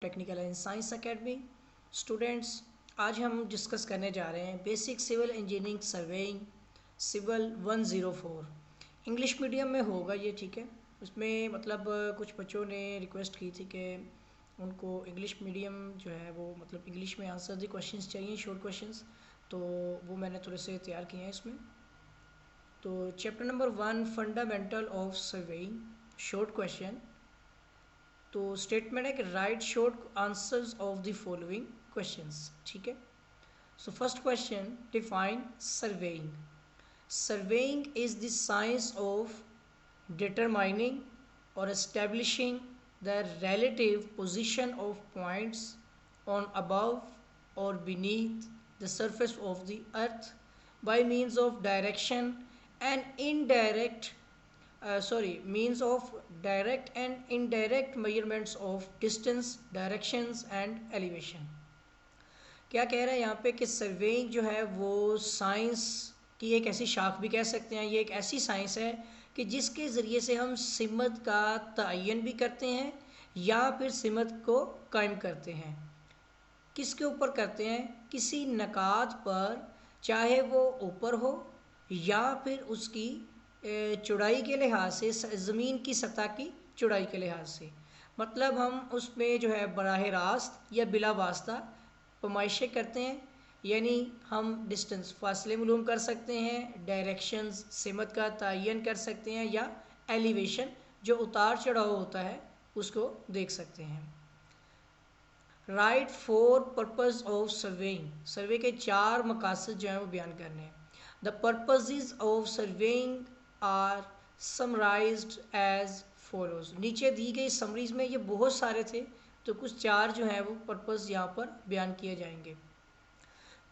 Technical and science academy students, आज हम discuss करने जा रहे हैं basic civil engineering surveying civil 104। English medium में होगा ये, ठीक है। उसमें मतलब कुछ बच्चों ने रिक्वेस्ट की थी कि उनको इंग्लिश मीडियम जो है वो मतलब इंग्लिश में आंसर दी क्वेश्चंस चाहिए, शॉर्ट क्वेश्चंस, तो वो मैंने थोड़े से तैयार किए हैं इसमें। तो chapter number 1 fundamental of surveying, short question. तो स्टेटमेंट है कि write short answers of the following questions, ठीक है। So first question, define surveying. Surveying is the science of determining और establishing the relative position of points on above or beneath the surface of the earth by means of direction and indirect means of direct and indirect measurements of distance, directions and elevation। क्या कह रहा है यहाँ पे कि surveying जो है वो साइंस की एक ऐसी शाख भी कह सकते हैं। ये एक ऐसी साइंस है कि जिसके ज़रिए से हम सिमत का तयन भी करते हैं या फिर सिमत को कायम करते हैं। किसके ऊपर करते हैं? किसी नकात पर, चाहे वो ऊपर हो या फिर उसकी चौड़ाई के लिहाज से, ज़मीन की सतह की चौड़ाई के लिहाज से। मतलब हम उसमें जो है बराह रास्त या बिला वास्ता पैमाइशें करते हैं, यानी हम डिस्टेंस फासले मालूम कर सकते हैं, डायरेक्शंस सिमत का तयन कर सकते हैं, या एलिवेशन जो उतार चढ़ाव होता है उसको देख सकते हैं। Write four purpose of surveying, survey के 4 मकासद जो हैं वो बयान करने हैं। The purpose of surveying are summarized as follows. नीचे दी गई समरीज में ये बहुत सारे थे, तो कुछ 4 जो हैं वो पर्पज़ यहाँ पर बयान किए जाएंगे।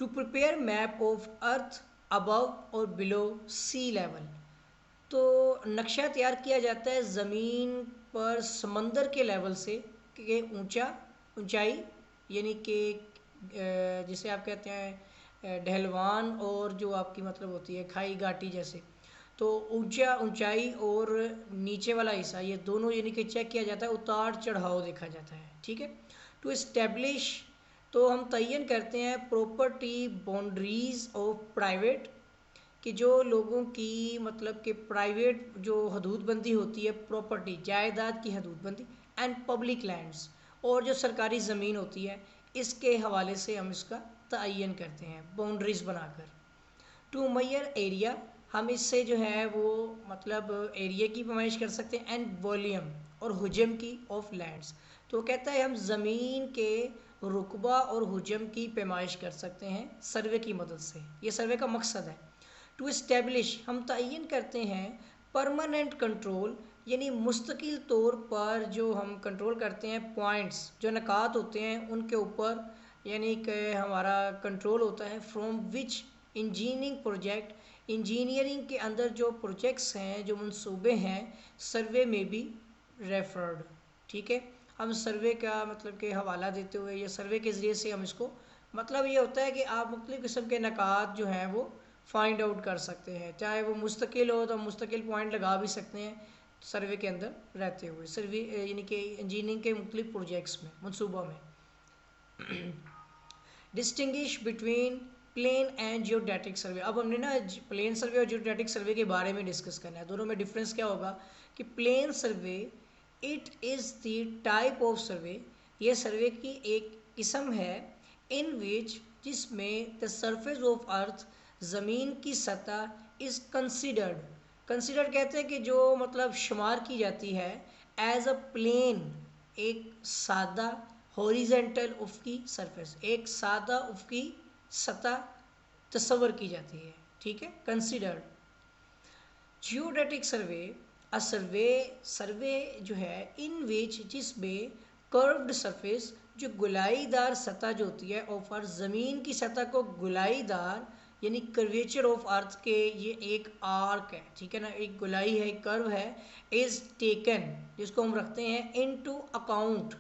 To prepare map of earth above और बिलो सी लेवल, तो नक्शा तैयार किया जाता है ज़मीन पर समंदर के लेवल से कि ऊंचाई, यानी कि जिसे आप कहते हैं ढलवान, और जो आपकी मतलब होती है खाई घाटी जैसे, तो ऊंचाई और नीचे वाला हिस्सा, ये दोनों यानी कि चेक किया जाता है, उतार चढ़ाव देखा जाता है, ठीक है। टू इस्टेब्लिश, तो हम तयन करते हैं प्रॉपर्टी बाउंड्रीज ऑफ प्राइवेट, कि जो लोगों की मतलब कि प्राइवेट जो हदूदबंदी होती है, प्रॉपर्टी जायदाद की हदूदबंदी, एंड पब्लिक लैंड्स, और जो सरकारी ज़मीन होती है इसके हवाले से हम इसका तयन करते हैं बाउंड्रीज बनाकर। टू मैयर एरिया, हम इससे जो है वो मतलब एरिया की पैमाइश कर सकते हैं, एंड वॉल्यूम और हुजम की ऑफ लैंड्स, तो कहता है हम ज़मीन के रुकबा और हुजम की पैमाइश कर सकते हैं सर्वे की मदद से। ये सर्वे का मकसद है। टू इस्टेब्लिश, हम तयन करते हैं परमानेंट कंट्रोल, यानी मुस्तकिल तौर पर जो हम कंट्रोल करते हैं पॉइंट्स, जो नकात होते हैं उनके ऊपर, यानी कि हमारा कंट्रोल होता है from which engineering project, engineering के अंदर जो प्रोजेक्ट्स हैं, जो मंसूबे हैं, सर्वे में भी रेफर्ड, ठीक है। हम सर्वे का मतलब कि हवाला देते हुए या सर्वे के ज़रिए से हम इसको, मतलब ये होता है कि आप मुख्तलिफ़ किस्म के नकात जो हैं वो फाइंड आउट कर सकते हैं, चाहे वो मुस्तकिल हो तो मुस्तकिल पॉइंट लगा भी सकते हैं सर्वे के अंदर रहते हुए, सर्वे यानी कि इंजीनियरिंग के मुख्तलिफ प्रोजेक्ट्स में, मनसूबों में। Distinguish between plane and geodetic survey, अब हमने ना प्लेन सर्वे और जियोडेटिक सर्वे के बारे में डिस्कस करना है। दोनों में डिफरेंस क्या होगा कि plane survey, it is the type of survey, ये सर्वे की एक किस्म है, इन विच, जिसमें द सरफेस ऑफ अर्थ, ज़मीन की सतह, इज़ कंसिडर्ड, कंसिडर कहते हैं कि जो मतलब शुमार की जाती है, एज अ प्लेन, एक सादा, हॉरिजेंटल उफ़क़ी सरफेस, एक सादा उफ़क़ी सतह तस्वर की जाती है, ठीक है, कंसिडर्ड। जियोडेटिक सर्वे, अ सर्वे जो है इन विच, जिसमें कर्व्ड सरफेस, जो गुलाईदार सतह जो होती है, ऑफ अर्थ, ज़मीन की सतह को गुलाईदार, यानी कर्वेचर ऑफ अर्थ के, ये एक आर्क है, ठीक है ना, एक गुलाई है, एक कर्व है, इज़ टेकन, जिसको हम रखते हैं इनटू अकाउंट,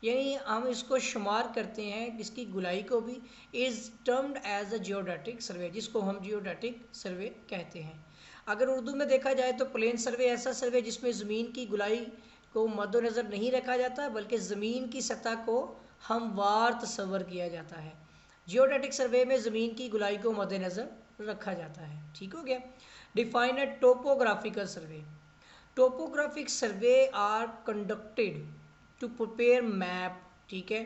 यानी हम इसको शुमार करते हैं इसकी गुलाई को भी, is termed as a geodetic survey, जिसको हम जियोडेटिक सर्वे कहते हैं। अगर उर्दू में देखा जाए तो प्लेन सर्वे ऐसा सर्वे जिसमें ज़मीन की गुलाई को मद्देनज़र नहीं रखा जाता, बल्कि ज़मीन की सतह को हमवार तस्वर किया जाता है। जियोडेटिक सर्वे में ज़मीन की गुलाई को मद्देनज़र रखा जाता है। ठीक हो गया। Define a topographical survey. Topographic survey are conducted to prepare map. ठीक है,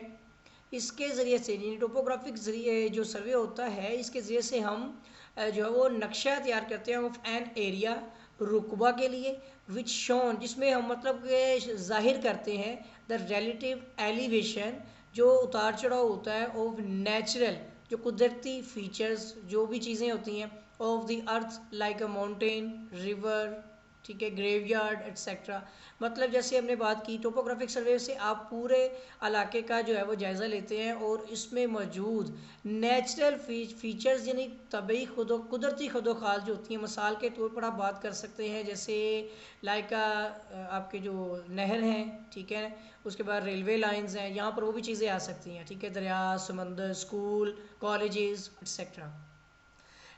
इसके ज़रिए से टोपोग्राफिक ज़रिए जो सर्वे होता है, इसके ज़रिए से हम जो है वो नक्शा तैयार करते हैं ऑफ एन एरिया, रुकबा के लिए, विच शोन, जिसमें हम मतलब के जाहिर करते हैं द रिलेटिव एलिवेशन, जो उतार चढ़ाव होता है, ऑफ नेचुरल, जो कुदरती फीचर्स, जो भी चीज़ें होती हैं, of the earth like a mountain, river, ठीक है, ग्रेवयार्ड एट्सेट्रा। मतलब जैसे हमने बात की, टोपोग्राफिक सर्वे से आप पूरे इलाके का जो है वो जायज़ा लेते हैं और इसमें मौजूद नेचुरल फीचर्स यानी तबी कुदरती खुदोखाल जो होती हैं, मिसाल के तौर पर आप बात कर सकते हैं जैसे लाइक आपके जो नहर हैं, ठीक है, उसके बाद रेलवे लाइंस हैं, यहाँ पर वो भी चीज़ें आ सकती हैं। ठीक है, दरिया, समंदर, school, colleges etcetera.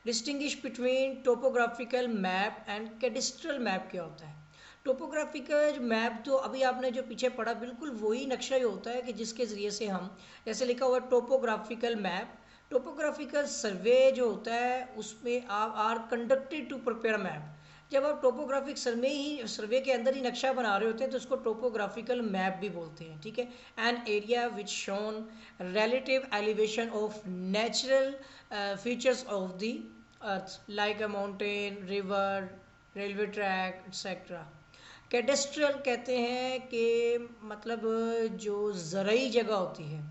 Distinguish between topographical map and cadastral map क्या होता है? टोपोग्राफिकल मैप तो अभी आपने जो पीछे पढ़ा बिल्कुल वही नक्शा ही होता है कि जिसके ज़रिए से हम, जैसे लिखा हुआ टोपोग्राफिकल मैप, टोपोग्राफिकल सर्वे जो होता है उसमें आप are conducted to prepare map. जब आप टोपोग्राफिक सर्वे के अंदर ही नक्शा बना रहे होते हैं तो उसको टोपोग्राफिकल मैप भी बोलते हैं। ठीक है, an area which shown relative elevation of natural features of the earth like a mountain, river, railway track etc. Cadastral कहते हैं कि मतलब जो ज़रई जगह होती है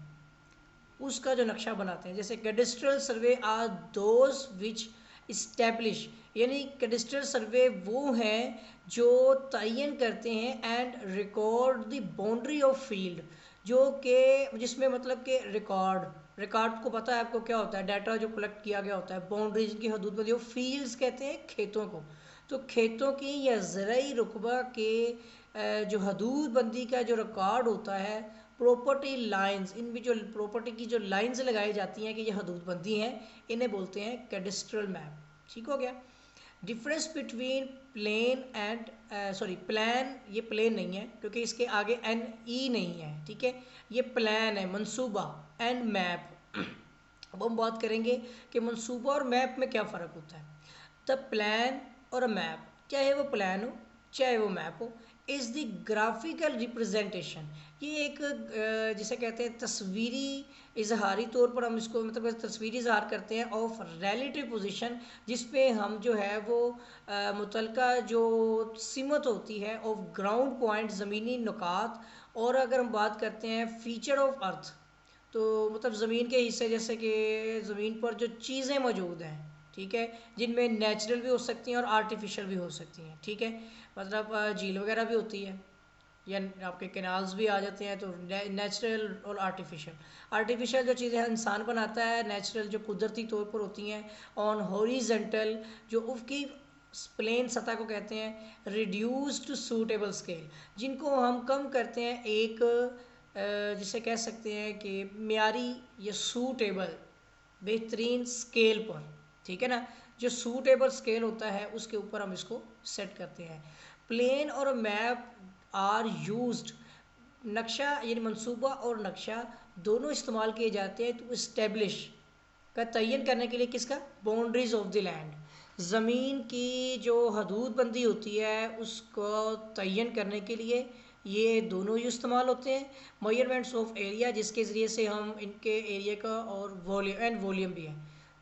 उसका जो नक्शा बनाते हैं। जैसे cadastral survey are those which establish, यानी कैडेस्ट्रल सर्वे वो हैं जो तयन करते हैं and record the boundary of field, जो कि जिसमें मतलब कि रिकॉर्ड को पता है आपको क्या होता है, डाटा जो कलेक्ट किया गया होता है, बाउंड्रीज की हदूद बंदी, फील्ड्स कहते हैं खेतों को। तो खेतों की या ज़रई रुकबा के जो हदूद बंदी का जो रिकॉर्ड होता है, प्रॉपर्टी लाइंस, इनमें जो प्रॉपर्टी की जो लाइंस लगाई जाती हैं कि ये हदूद बंदी हैं, इन्हें बोलते हैं कैडेस्ट्रल मैप। ठीक हो गया। Difference between plane and plan, ये प्लेन नहीं है क्योंकि इसके आगे एन ई नहीं है। ठीक है, ये प्लान है, मंसूबा, एंड मैप। अब हम बात करेंगे कि मंसूबा और मैप में क्या फ़र्क होता है। द प्लान और मैप, चाहे वो प्लान हो चाहे वो मैप हो, इज़ द ग्राफिकल रिप्रेजेंटेशन, ये एक जिसे कहते हैं तस्वीरी इजहारी तौर पर हम इसको मतलब तस्वीरी इजहार करते हैं ऑफ रिलेटिव पोजीशन, जिसपे हम जो है वो मुतलका जो सिमत होती है ऑफ ग्राउंड पॉइंट, ज़मीनी नुकात। और अगर हम बात करते हैं फीचर ऑफ अर्थ, तो मतलब ज़मीन के हिस्से, जैसे कि ज़मीन पर जो चीज़ें मौजूद हैं, ठीक है, जिनमें नेचुरल भी हो सकती हैं और आर्टिफिशियल भी हो सकती हैं। ठीक है, मतलब झील वगैरह भी होती है या आपके कैनाल्स भी आ जाते हैं, तो नेचुरल और आर्टिफिशियल जो चीज़ें इंसान बनाता है, नेचुरल जो कुदरती तौर पर होती हैं। ऑन हॉरिजेंटल, जो उफ़क़ी प्लेन सतह को कहते हैं। रिड्यूस टू सूटेबल स्केल, जिनको हम कम करते हैं एक जिसे कह सकते हैं कि म्यारी या सूटेबल बेहतरीन स्केल पर। ठीक है ना, जो सूटेबल स्केल होता है उसके ऊपर हम इसको सेट करते हैं। प्लेन और मैप आर यूज्ड, नक्शा यानी मंसूबा और नक्शा दोनों इस्तेमाल किए जाते हैं तो इस्टेब्लिश का तयन करने के लिए, किसका, बाउंड्रीज ऑफ द लैंड, ज़मीन की जो हदूद बंदी होती है उसको तयन करने के लिए ये दोनों ही इस्तेमाल होते हैं। मेजरमेंट्स ऑफ एरिया, जिसके ज़रिए से हम इनके एरिया का और वॉल्यूम भी है,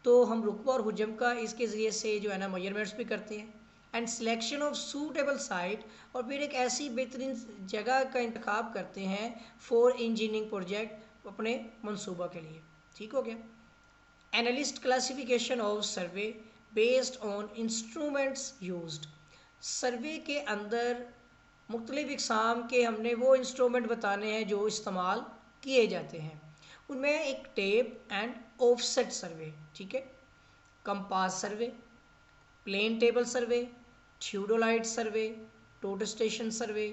तो हम रुकबा और हुजम का इसके ज़रिए से जो है ना मेजरमेंट्स भी करते हैं। And selection of suitable site, और फिर एक ऐसी बेहतरीन जगह का इंतखाब करते हैं फॉर इंजीनियरिंग प्रोजेक्ट, अपने मंसूबा के लिए। ठीक हो गया। Enlist classification of survey based on instruments used, survey के अंदर मुख्तलिफ़ इक़साम के हमने वो इंस्ट्रूमेंट बताने हैं जो इस्तेमाल किए जाते हैं। उनमें एक टेप एंड ऑफसेट सर्वे, ठीक है, compass survey, plane table survey, theodolite survey, total station survey,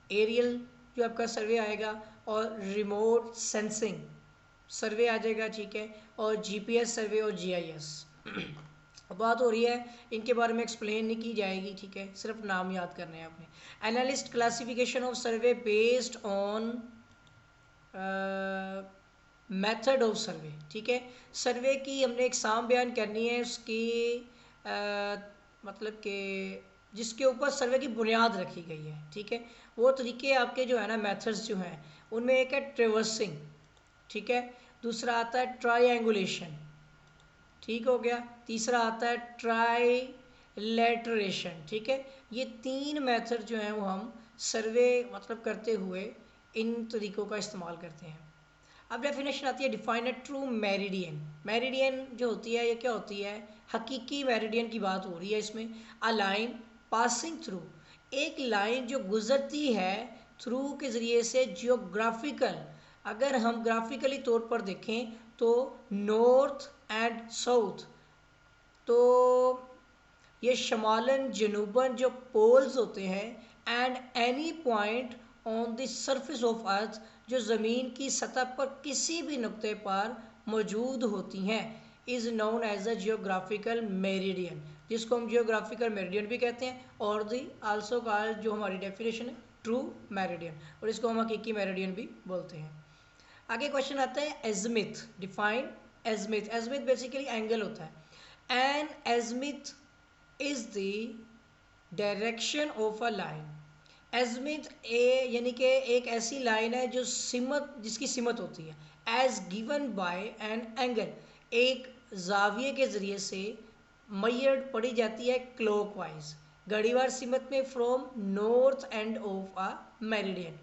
aerial जो आपका सर्वे आएगा, और रिमोट सेंसिंग सर्वे आ जाएगा। ठीक है, और जीपीएस सर्वे और जीआईएस। बात हो रही है, इनके बारे में एक्सप्लेन नहीं की जाएगी, ठीक है, सिर्फ नाम याद करने हैं आपने। Analyst classification of survey based on method of सर्वे, ठीक है। सर्वे की हमने एग्जाम बयान करनी है, उसकी मतलब कि जिसके ऊपर सर्वे की बुनियाद रखी गई है, ठीक है। वो तरीके आपके जो है ना, मेथड्स जो हैं, उनमें एक है ट्रेवर्सिंग, ठीक है, दूसरा आता है ट्राईएंगुलेशन, ठीक हो गया, तीसरा आता है ट्राईलेटरेशन, ठीक है। ये 3 मेथड जो हैं वो हम सर्वे मतलब करते हुए इन तरीक़ों का इस्तेमाल करते हैं। अब डेफिनेशन आती है, define a true meridian. Meridian जो होती है ये क्या होती है, हकीकी मेरिडियन की बात हो रही है इसमें। अ लाइन पासिंग थ्रू, एक लाइन जो गुजरती है थ्रू के ज़रिए से जियोग्राफिकल, अगर हम ग्राफिकली तौर पर देखें तो नॉर्थ एंड साउथ, तो ये शमालन जनूबन जो पोल्स होते हैं, and any point on the surface of अर्थ, जो ज़मीन की सतह पर किसी भी नुक्ते पर मौजूद होती हैं, is known as a geographical meridian, जिसको हम जियोग्राफिकल मेरिडियन भी कहते हैं, और दी आल्सो कॉल्ड, जो हमारी डेफिनेशन है, ट्रू मेरिडियन, और इसको हम हकीकी मेरिडियन भी बोलते हैं। आगे क्वेश्चन आता है azimuth, define azimuth. Azimuth basically angle होता है। An azimuth is the direction of a line. Azimuth a यानी कि एक ऐसी लाइन है जो सिमत, जिसकी सिमत होती है, as given by an angle, एक जाविये के ज़रिए से मैयर्ड पढ़ी जाती है क्लॉकवाइज, घड़ीवार सिमत में, from north end of a meridian,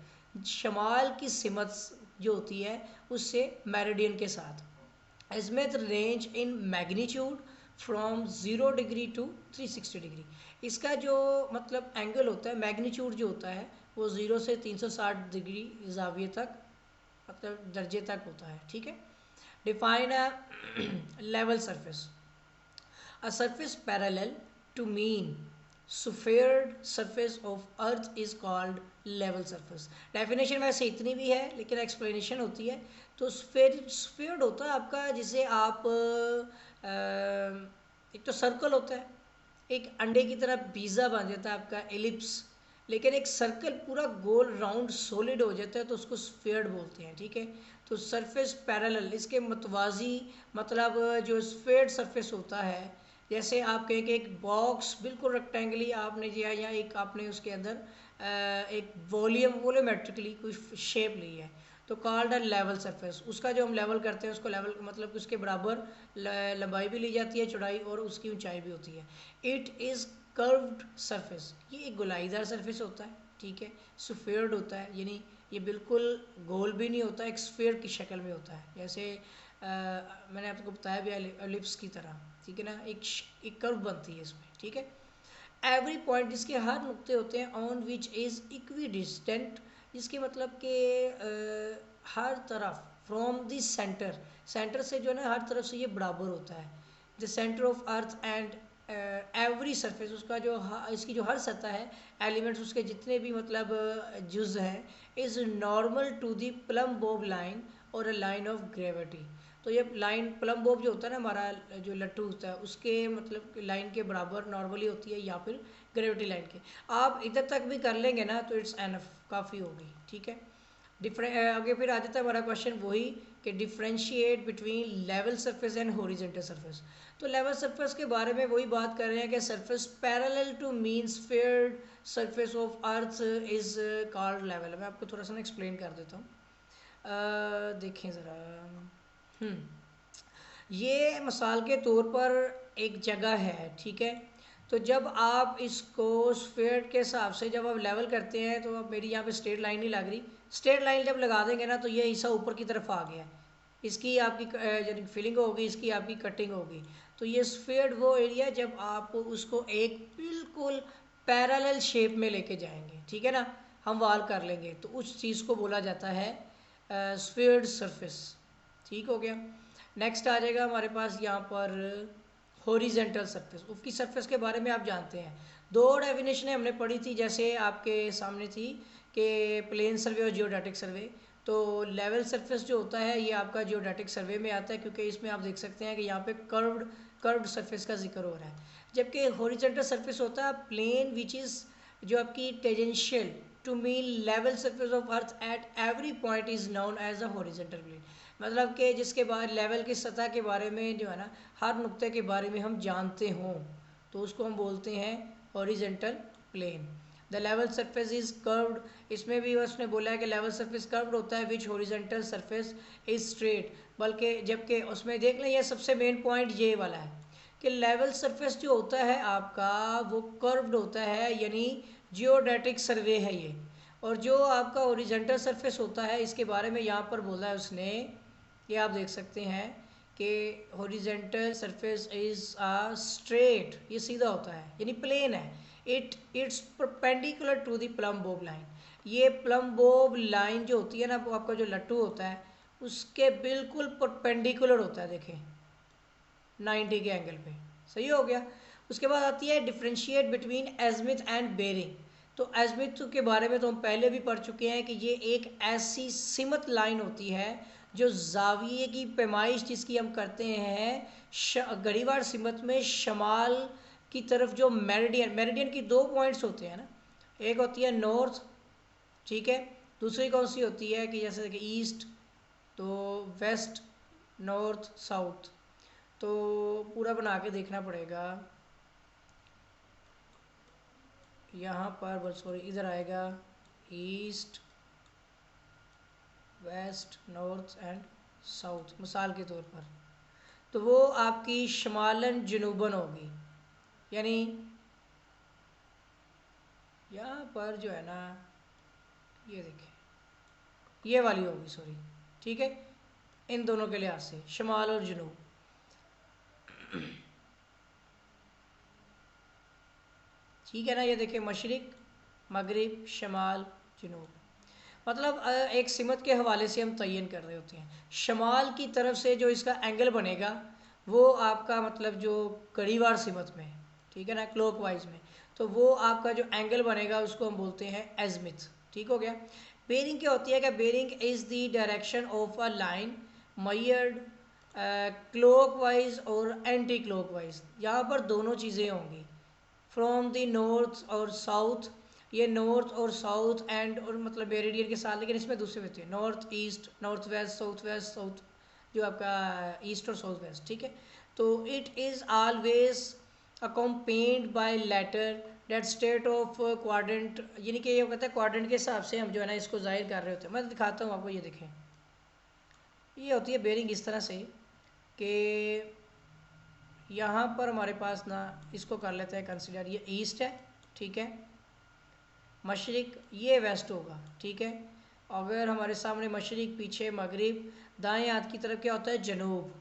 शमाल की सिमत जो होती है उससे मेरिडियन के साथ। Azimuth range in magnitude from 0 degree to 360 degree. इसका जो मतलब एंगल होता है, मैग्नीट्यूड जो होता है वो 0 से 360 डिग्री जाविये तक, मतलब दर्जे तक होता है, ठीक है। Define a level surface. A surface parallel to mean sphered surface of earth is called level surface। Definition वैसे इतनी भी है, लेकिन एक्सप्लेनेशन होती है। तो स्फेयर्ड होता है आपका, जिसे आप एक तो सर्कल होता है, एक अंडे की तरह पिज़्ज़ा बन जाता है आपका एलिप्स, लेकिन एक सर्कल पूरा गोल राउंड सॉलिड हो जाता है तो उसको स्फेयर्ड बोलते हैं, ठीक है। तो सरफेस पैरेलल, इसके मतवाजी, मतलब जो स्फेयर्ड सरफेस होता है, जैसे आप कहें कि एक बॉक्स बिल्कुल रेक्टेंगली आपने दिया, या एक आपने उसके अंदर एक वॉल्यूमेट्रिकली कुछ शेप ली है, तो कॉल्ड अ लेवल सरफेस। उसका जो हम लेवल करते हैं उसको लेवल मतलब उसके बराबर लंबाई भी ली जाती है, चौड़ाई, और उसकी ऊंचाई भी होती है। इट इज़ कर्व्ड सरफेस, ये एक गोलाईदार सरफेस होता है, ठीक है। स्फेयर्ड होता है, यानी ये बिल्कुल गोल भी नहीं होता, एक स्फेयर की शक्ल में होता है, जैसे मैंने आपको बताया भी एलिप्स की तरह, ठीक है ना, एक कर्व बनती है इसमें, ठीक है। एवरी पॉइंट, जिसके हर नुक्ते होते हैं, on which is equi distant, जिसके मतलब कि हर तरफ, फ्रॉम द सेंटर, सेंटर से जो है ना हर तरफ से ये बराबर होता है। The centre of earth and every surface, उसका जो इसकी जो हर सतह है, एलिमेंट्स उसके जितने भी मतलब जुज़ हैं, is normal to the plumb bob line और अ लाइन ऑफ ग्रेविटी। तो ये लाइन प्लम बॉब जो होता है ना हमारा जो लट्टू होता है, उसके मतलब लाइन के बराबर नॉर्मली होती है, या फिर ग्रेविटी लाइन के। आप इधर तक भी कर लेंगे ना तो इट्स एनफ, काफ़ी हो गई, ठीक है। आगे फिर आ जाता है हमारा क्वेश्चन वही, कि differentiate between level surface and horizontal surface. तो लेवल सरफेस के बारे में वही बात कर रहे हैं कि surface parallel to mean spheroid surface of earth is called level. मैं आपको थोड़ा सा ना एक्सप्लेन कर देता हूँ, देखें ज़रा। ये मिसाल के तौर पर एक जगह है, ठीक है। तो जब आप इसको स्फीयर के हिसाब से जब आप लेवल करते हैं, तो अब मेरी यहाँ पे स्ट्रेट लाइन नहीं लग रही, स्ट्रेट लाइन जब लगा देंगे ना तो ये हिस्सा ऊपर की तरफ आ गया, इसकी आपकी जो फिलिंग होगी, इसकी आपकी कटिंग होगी। तो ये स्फीयर वो एरिया जब आप उसको एक बिल्कुल पैरेलल शेप में लेके जाएंगे, ठीक है ना, हम वाल कर लेंगे, तो उस चीज़ को बोला जाता है स्फीयर्ड सरफेस, ठीक हो गया। नेक्स्ट आ जाएगा हमारे पास यहाँ पर हॉरिजेंटल सरफेस। उसकी सरफेस के बारे में आप जानते हैं, 2 डेफिनेशनें हमने पढ़ी थी, जैसे आपके सामने थी कि प्लेन सर्वे और जियोडेटिक सर्वे। तो लेवल सरफेस जो होता है ये आपका जियोडेटिक सर्वे में आता है, क्योंकि इसमें आप देख सकते हैं कि यहाँ पे कर्व्ड सरफेस का जिक्र हो रहा है। जबकि हॉरिजॉन्टल सरफेस होता है प्लेन विच इज़ जो आपकी tangential to mean level surface of earth at every point is known as a horizontal plane. मतलब कि जिसके बाद लेवल की सतह के बारे में जो है ना हर नुक्ते के बारे में हम जानते हों तो उसको हम बोलते हैं horizontal plane. The level surface is curved, इसमें भी उसने बोला है कि लेवल सरफेस कर्व्ड होता है विच हॉरिजॉन्टल सरफेस इज स्ट्रेट, बल्कि जबकि उसमें देख लें ये सबसे मेन पॉइंट ये वाला है कि लेवल सरफेस जो होता है आपका वो कर्व्ड होता है, यानी जियोडेटिक सर्वे है ये। और जो आपका हॉरिजॉन्टल सरफेस होता है इसके बारे में यहाँ पर बोला है उसने, ये आप देख सकते हैं कि horizontal surface is a straight, ये सीधा होता है यानी प्लेन है। It's perpendicular to the plumb bob line, ये प्लम बॉब लाइन जो होती है ना वो आपका जो लट्टू होता है उसके बिल्कुल परपेंडिकुलर होता है, देखें 90 के एंगल पे, सही हो गया। उसके बाद आती है डिफ्रेंशिएट बिटवीन एजमिथ एंड बेरिंग। तो एजमिथ के बारे में तो हम पहले भी पढ़ चुके हैं कि ये एक ऐसी सिमत लाइन होती है जो जाविये की पैमाइश जिसकी हम करते हैं घड़ीवार सिमत में शमाल की तरफ जो मेरिडियन की दो पॉइंट्स होते हैं ना, एक होती है नॉर्थ, ठीक है, दूसरी कौन सी होती है कि जैसे कि ईस्ट, तो वेस्ट, नॉर्थ, साउथ। तो पूरा बना के देखना पड़ेगा, यहाँ पर बस सॉरी इधर आएगा east, west, north and south मिसाल के तौर पर। तो वो आपकी शमालन जनूबन होगी, यानी यहाँ पर जो है ना ये देखें ये वाली होगी, सॉरी, ठीक है, इन दोनों के लिहाज से शमाल और जनूब। ठीक है ना, ये देखें मशरिक, मगरिब, शमाल, जनूब, मतलब एक सिमत के हवाले से हम तयन कर रहे होते हैं। शमाल की तरफ से जो इसका एंगल बनेगा वो आपका मतलब जो घड़ीवार सिमत में, ठीक है ना, क्लॉकवाइज में, तो वो आपका जो एंगल बनेगा उसको हम बोलते हैं एजमिथ, ठीक हो गया। बेरिंग क्या होती है कि bearing is the direction of a line measured clockwise और एंटी क्लॉकवाइज, यहाँ पर दोनों चीज़ें होंगी फ्रॉम द नॉर्थ और साउथ, ये नॉर्थ और साउथ एंड और मतलब मेरिडियन के साथ, लेकिन इसमें दूसरे होते हैं north east, north west, south जो आपका ईस्ट और साउथ वेस्ट, ठीक है। तो it is always accompanied by letter that state of quadrant, यानी कि ये कहता है क्वाड्रेंट के हिसाब से हम जो है ना इसको जाहिर कर रहे होते हैं। मैं दिखाता हूँ आपको, ये देखें ये होती है बेरिंग इस तरह से कि यहाँ पर हमारे पास ना इसको कर लेते हैं कंसिडर, ये ईस्ट है, ठीक है, मशरिक, ये वेस्ट होगा, ठीक है। अगर हमारे सामने मशरिक, पीछे मगरिब, दाएं हाथ की तरफ क्या होता है जनूब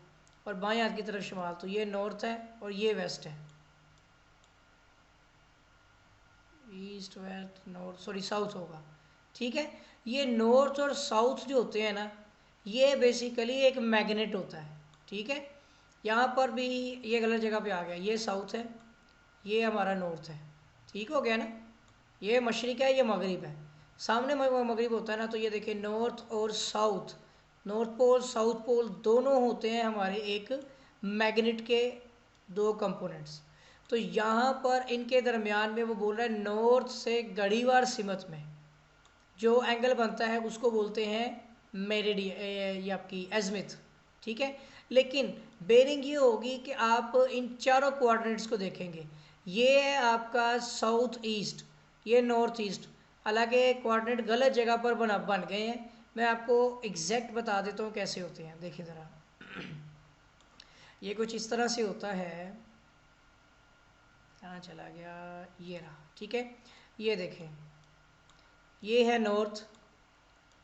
और बाएं हाथ की तरफ शुमाल, तो ये नॉर्थ है और ये वेस्ट है, east west north, sorry south होगा, ठीक है। ये नॉर्थ और साउथ जो होते हैं ना ये बेसिकली एक मैग्नेट होता है, ठीक है। यहाँ पर भी ये गलत जगह पे आ गया, ये साउथ है, ये हमारा नॉर्थ है, ठीक हो गया ना, ये मशरिक है, ये मगरिब है, सामने मगरिब होता है ना, तो ये देखिए नॉर्थ और south, north pole south pole दोनों होते हैं हमारे एक मैग्नेट के दो कंपोनेंट्स। तो यहाँ पर इनके दरमियान में वो बोल रहा है नॉर्थ से घड़ीवार सिमत में जो एंगल बनता है उसको बोलते हैं मेरिडियन, ये आपकी एजमिथ, ठीक है। लेकिन बेरिंग ये होगी कि आप इन चारों कोऑर्डिनेट्स को देखेंगे, ये है आपका साउथ ईस्ट, ये नॉर्थ ईस्ट, हालांकि कोऑर्डिनेट गलत जगह पर बन गए हैं। मैं आपको एग्जैक्ट बता देता हूँ कैसे होते हैं, देखिए ज़रा ये कुछ इस तरह से होता है, कहाँ चला गया, ये रहा, ठीक है। ये देखें ये है नॉर्थ,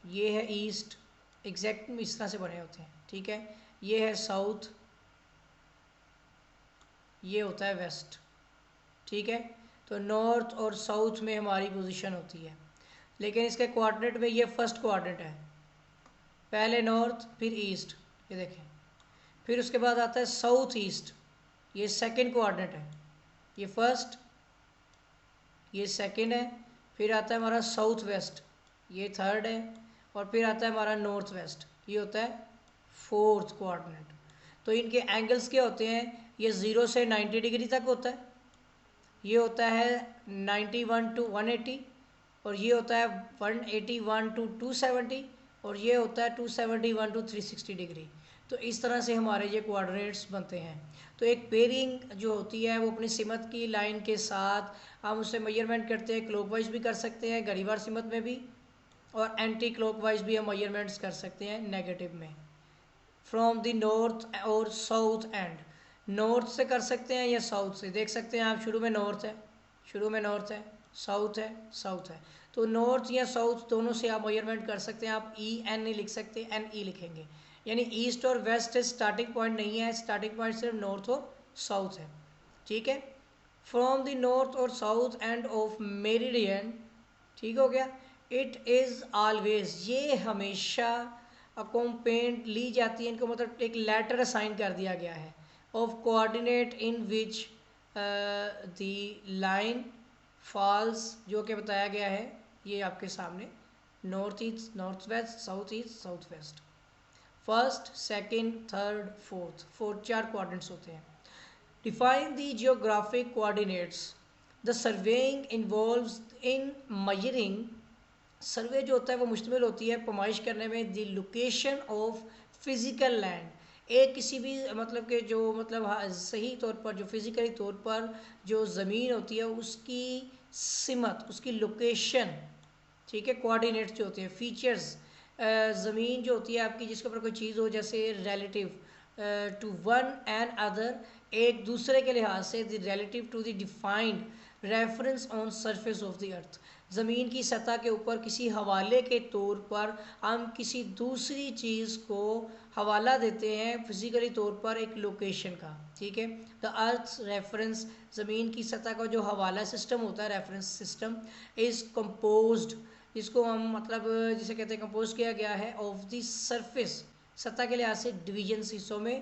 ये है ईस्ट, एग्जैक्ट इस तरह से बने होते हैं, ठीक है। ये है साउथ, ये होता है वेस्ट, ठीक है। तो नॉर्थ और साउथ में हमारी पोजीशन होती है, लेकिन इसके कोऑर्डिनेट में ये फर्स्ट कोऑर्डिनेट है, पहले नॉर्थ फिर ईस्ट, ये देखें, फिर उसके बाद आता है साउथ ईस्ट, ये सेकंड कोऑर्डिनेट है, ये फर्स्ट, ये सेकंड है, फिर आता है हमारा साउथ वेस्ट, ये थर्ड है, और फिर आता है हमारा नॉर्थ वेस्ट, ये होता है फोर्थ कोऑर्डिनेट। तो इनके एंगल्स क्या होते हैं, ये 0 से 90 डिग्री तक होता है, ये होता है 91 टू 180, और ये होता है 181 टू 270, और ये होता है 271 टू 360 डिग्री। तो इस तरह से हमारे ये कोऑर्डिनेट्स बनते हैं। तो एक पेयरिंग जो होती है वो अपनी सिमत की लाइन के साथ हम उससे मेजरमेंट करते हैं, क्लॉकवाइज भी कर सकते हैं घड़ीवार सिमत में भी, और एंटी क्लॉकवाइज भी हम मेजरमेंट्स कर सकते हैं नेगेटिव में। फ्रॉम द नॉर्थ और साउथ एंड, नॉर्थ से कर सकते हैं या साउथ से, देख सकते हैं आप शुरू में नॉर्थ है, शुरू में नॉर्थ है, साउथ है, साउथ है, तो नॉर्थ या साउथ दोनों से आप मेजरमेंट कर सकते हैं। आप ई एन नहीं लिख सकते, एन ई लिखेंगे, यानी ईस्ट और वेस्ट स्टार्टिंग पॉइंट नहीं है, स्टार्टिंग पॉइंट सिर्फ नॉर्थ और साउथ है, ठीक है। फ्रॉम द नॉर्थ और साउथ एंड ऑफ मेरिडियन, ठीक हो गया। इट इज़ ऑलवेज, ये हमेशा अकोम्पेंड ली जाती है, इनको मतलब एक लेटर असाइन कर दिया गया है, of coordinate in which the line falls, जो कि बताया गया है ये आपके सामने, north east north west, south east south west, first second third fourth, fourth 4 coordinates होते हैं। Define the geographic coordinates, the surveying involves in measuring, survey जो होता है वो मुश्तमिल होती है पैमाइश करने में, the location of physical land, एक किसी भी मतलब के जो मतलब सही तौर पर जो फिज़िकली तौर पर जो ज़मीन होती है उसकी सिमत, उसकी लोकेशन, ठीक है। कोऑर्डिनेट्स जो होते हैं, फीचर्स, ज़मीन जो होती है आपकी जिसके ऊपर कोई चीज़ हो, जैसे relative to one and other, एक दूसरे के लिहाज से, the relative to the defined reference on surface of the earth, ज़मीन की सतह के ऊपर किसी हवाले के तौर पर हम किसी दूसरी चीज़ को हवाला देते हैं फिज़िकली तौर पर एक लोकेशन का, ठीक है। द अर्थ रेफरेंस, ज़मीन की सतह का जो हवाला सिस्टम होता है, रेफरेंस सिस्टम, इज़ कंपोज्ड, जिसको हम मतलब जिसे कहते हैं कंपोज किया गया है, ऑफ द सरफेस, सतह के लिहाज से डिवीजन हिस्सों में